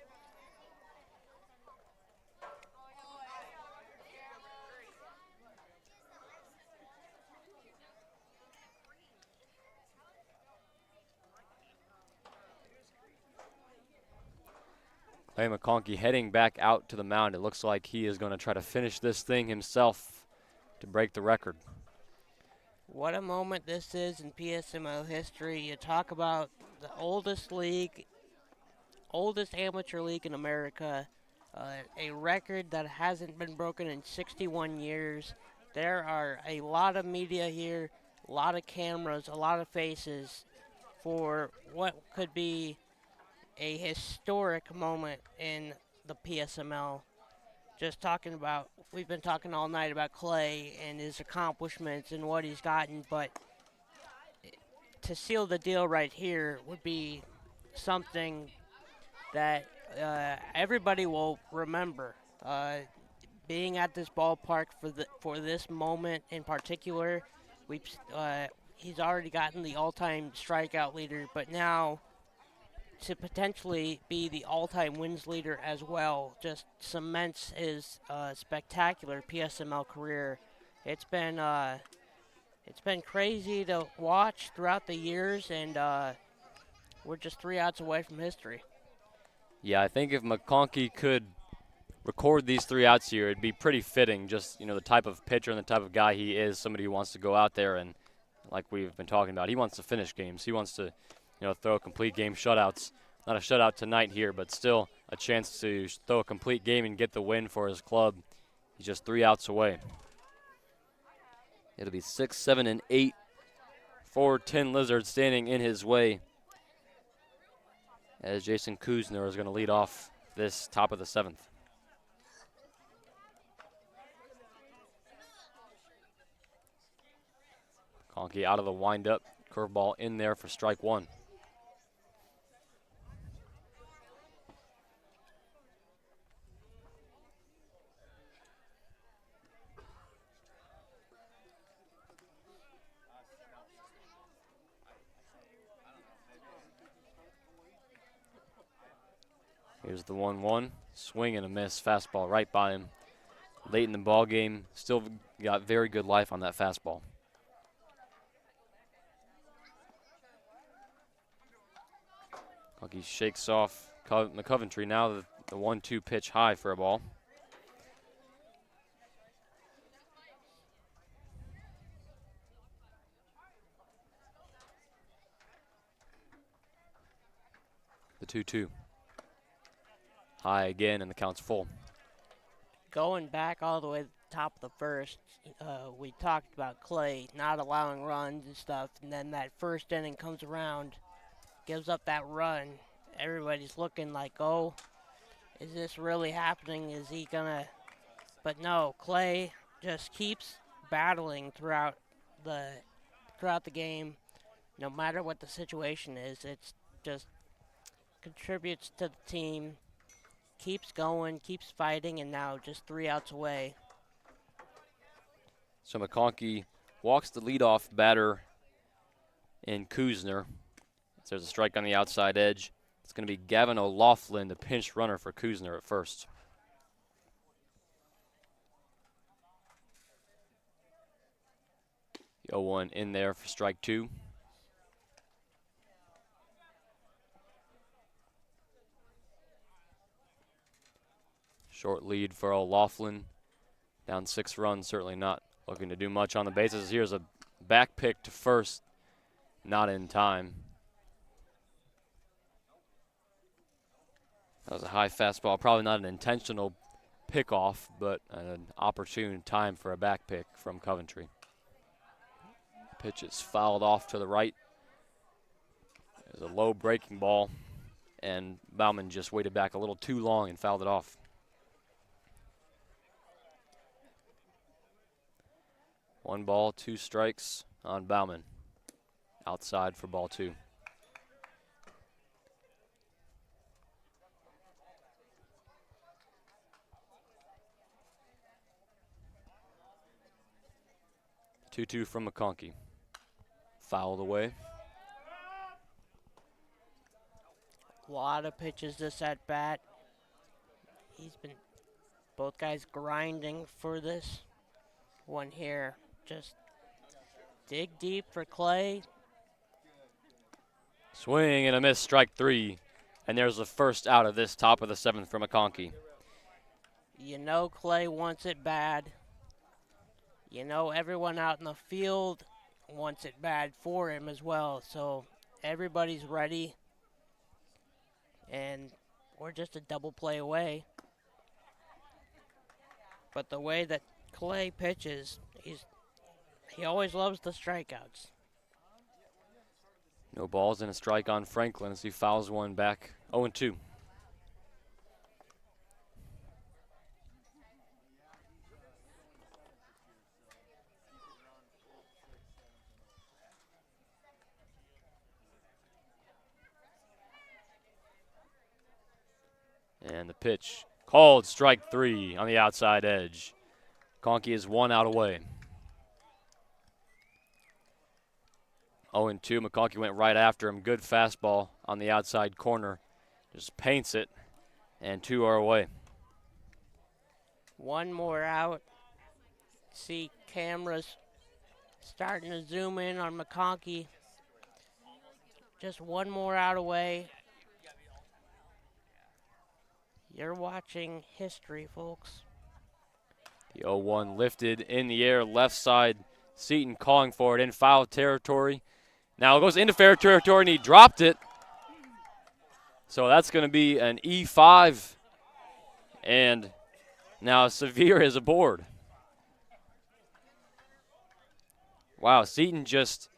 Clay McConkey heading back out to the mound. It looks like he is going to try to finish this thing himself to break the record. What a moment this is in PSML history. You talk about the oldest league, oldest amateur league in America, a record that hasn't been broken in 61 years. There are a lot of media here, a lot of cameras, a lot of faces for what could be a historic moment in the PSML. Just talking about, we've been talking all night about Clay and his accomplishments and what he's gotten, but to seal the deal right here would be something that everybody will remember. Being at this ballpark for this moment in particular, he's already gotten the all-time strikeout leader, but now to potentially be the all-time wins leader as well just cements his spectacular PSML career. It's been crazy to watch throughout the years, and we're just 3 outs away from history. Yeah, I think if McConkey could record these 3 outs here, it'd be pretty fitting. Just, the type of pitcher and the type of guy he is, somebody who wants to go out there and, like we've been talking about, he wants to finish games. He wants to throw complete game shutouts. Not a shutout tonight here, but still a chance to throw a complete game and get the win for his club. He's just 3 outs away. It'll be 6, 7, and 8 for Tin Lizard standing in his way, as Jason Kuzner is going to lead off this top of the 7th. Conkey out of the windup. Curveball in there for strike 1. Here's the 1-1. Swing and a miss. Fastball right by him. Late in the ball game. Still got very good life on that fastball. He shakes off McCoventry. Now the 1-2 pitch high for a ball. The 2-2. High again, and the count's full. Going back all the way to the top of the first, we talked about Clay not allowing runs and stuff, and then that first inning comes around, gives up that run. Everybody's looking like, oh, is this really happening? Is he gonna? But no, Clay just keeps battling throughout the game, no matter what the situation is. It's just contributes to the team, keeps going, keeps fighting, and now just 3 outs away. So McConkey walks the leadoff batter in Kuzner. So there's a strike on the outside edge. It's going to be Gavin O'Loughlin, the pinch runner for Kuzner at first. The 0-1 in there for strike 2. Short lead for O'Loughlin. Down 6 runs, certainly not looking to do much on the bases. Here's a back pick to first, not in time. That was a high fastball, probably not an intentional pickoff, but an opportune time for a back pick from Coventry. Pitch is fouled off to the right. There's a low breaking ball, and Bauman just waited back a little too long and fouled it off. 1 ball, 2 strikes on Bauman. Outside for ball 2. Two from McConkey. Fouled away. A lot of pitches this at bat. Both guys grinding for this one here. Just dig deep for Clay. Swing and a miss, strike 3. And there's the first out of this top of the 7th for McConkey. You know Clay wants it bad. You know everyone out in the field wants it bad for him as well. So everybody's ready. And we're just a double play away. But the way that Clay pitches, he always loves the strikeouts. No balls and a strike on Franklin as he fouls one back. 0-2. And the pitch called, strike 3 on the outside edge. Conkey is 1 out away. 0-2. McConkey went right after him. Good fastball on the outside corner. Just paints it, and 2 are away. 1 more out. See cameras starting to zoom in on McConkey. Just 1 more out away. You're watching history, folks. The 0-1 lifted in the air, left side. Seaton calling for it in foul territory. Now it goes into fair territory, and he dropped it. So that's going to be an E5. And now Sevier is aboard. Wow, Seaton just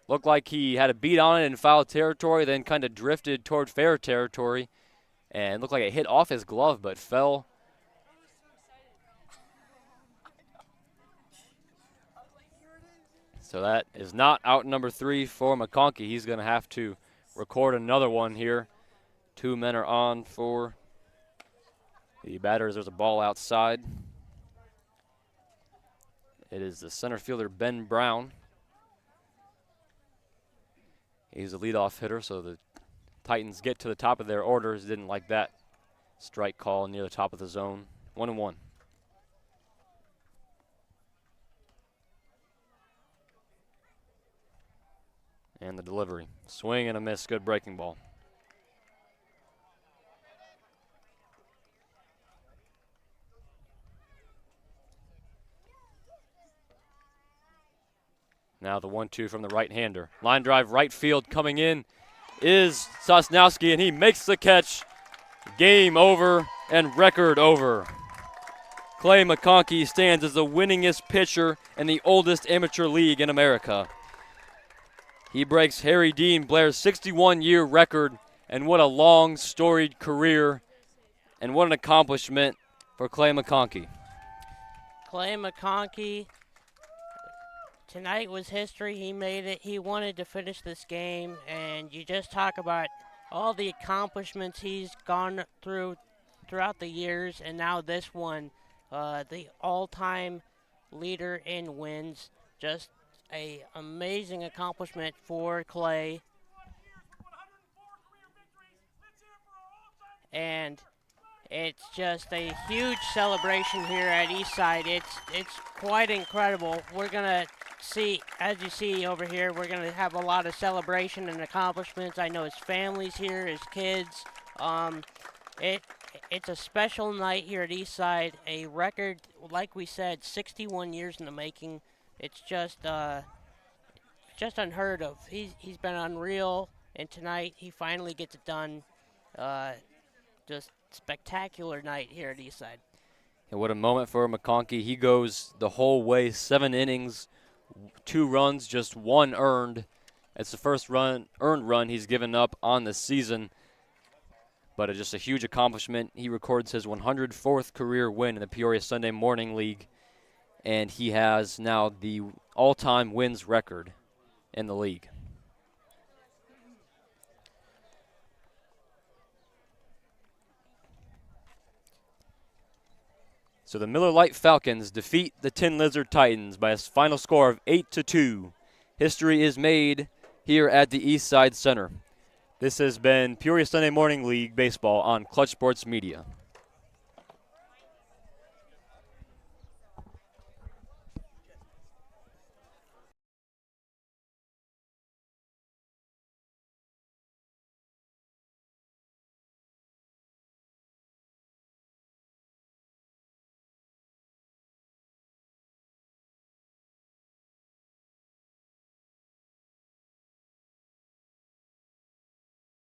looked like he had a beat on it in foul territory, then kind of drifted toward fair territory. And looked like it hit off his glove, but fell. So that is not out number 3 for McConkey. He's going to have to record another one here. 2 men are on for the batters. There's a ball outside. It is the center fielder, Ben Brown. He's a leadoff hitter, so the Titans get to the top of their orders. Didn't like that strike call near the top of the zone. 1-1. And the delivery. Swing and a miss. Good breaking ball. Now the 1-2 from the right-hander. Line drive right field coming in is Sosnowski, and he makes the catch. Game over and record over. Clay McConkey stands as the winningest pitcher in the oldest amateur league in America. He breaks Harry Dean Blair's 61-year record, and what a long, storied career, and what an accomplishment for Clay McConkey. Clay McConkey, tonight was history. He made it. He wanted to finish this game, and you just talk about all the accomplishments he's gone through throughout the years, and now this one, the all-time leader in wins. Just a amazing accomplishment for Clay. And it's just a huge celebration here at Eastside. It's quite incredible. We're gonna see, as you see over here, we're gonna have a lot of celebration and accomplishments. I know his family's here, his kids. It's a special night here at Eastside. A record, like we said, 61 years in the making. It's just unheard of. He's been unreal, and tonight he finally gets it done. Just spectacular night here at Eastside. And what a moment for McConkey. He goes the whole way, 7 innings, 2 runs, just 1 earned. It's the first earned run he's given up on the season. But it's just a huge accomplishment. He records his 104th career win in the Peoria Sunday Morning League, and he has now the all-time wins record in the league. So the Miller Lite Falcons defeat the Tin Lizard Titans by a final score of 8-2. History is made here at the Eastside Center. This has been Peoria Sunday Morning League Baseball on Clutch Sports Media.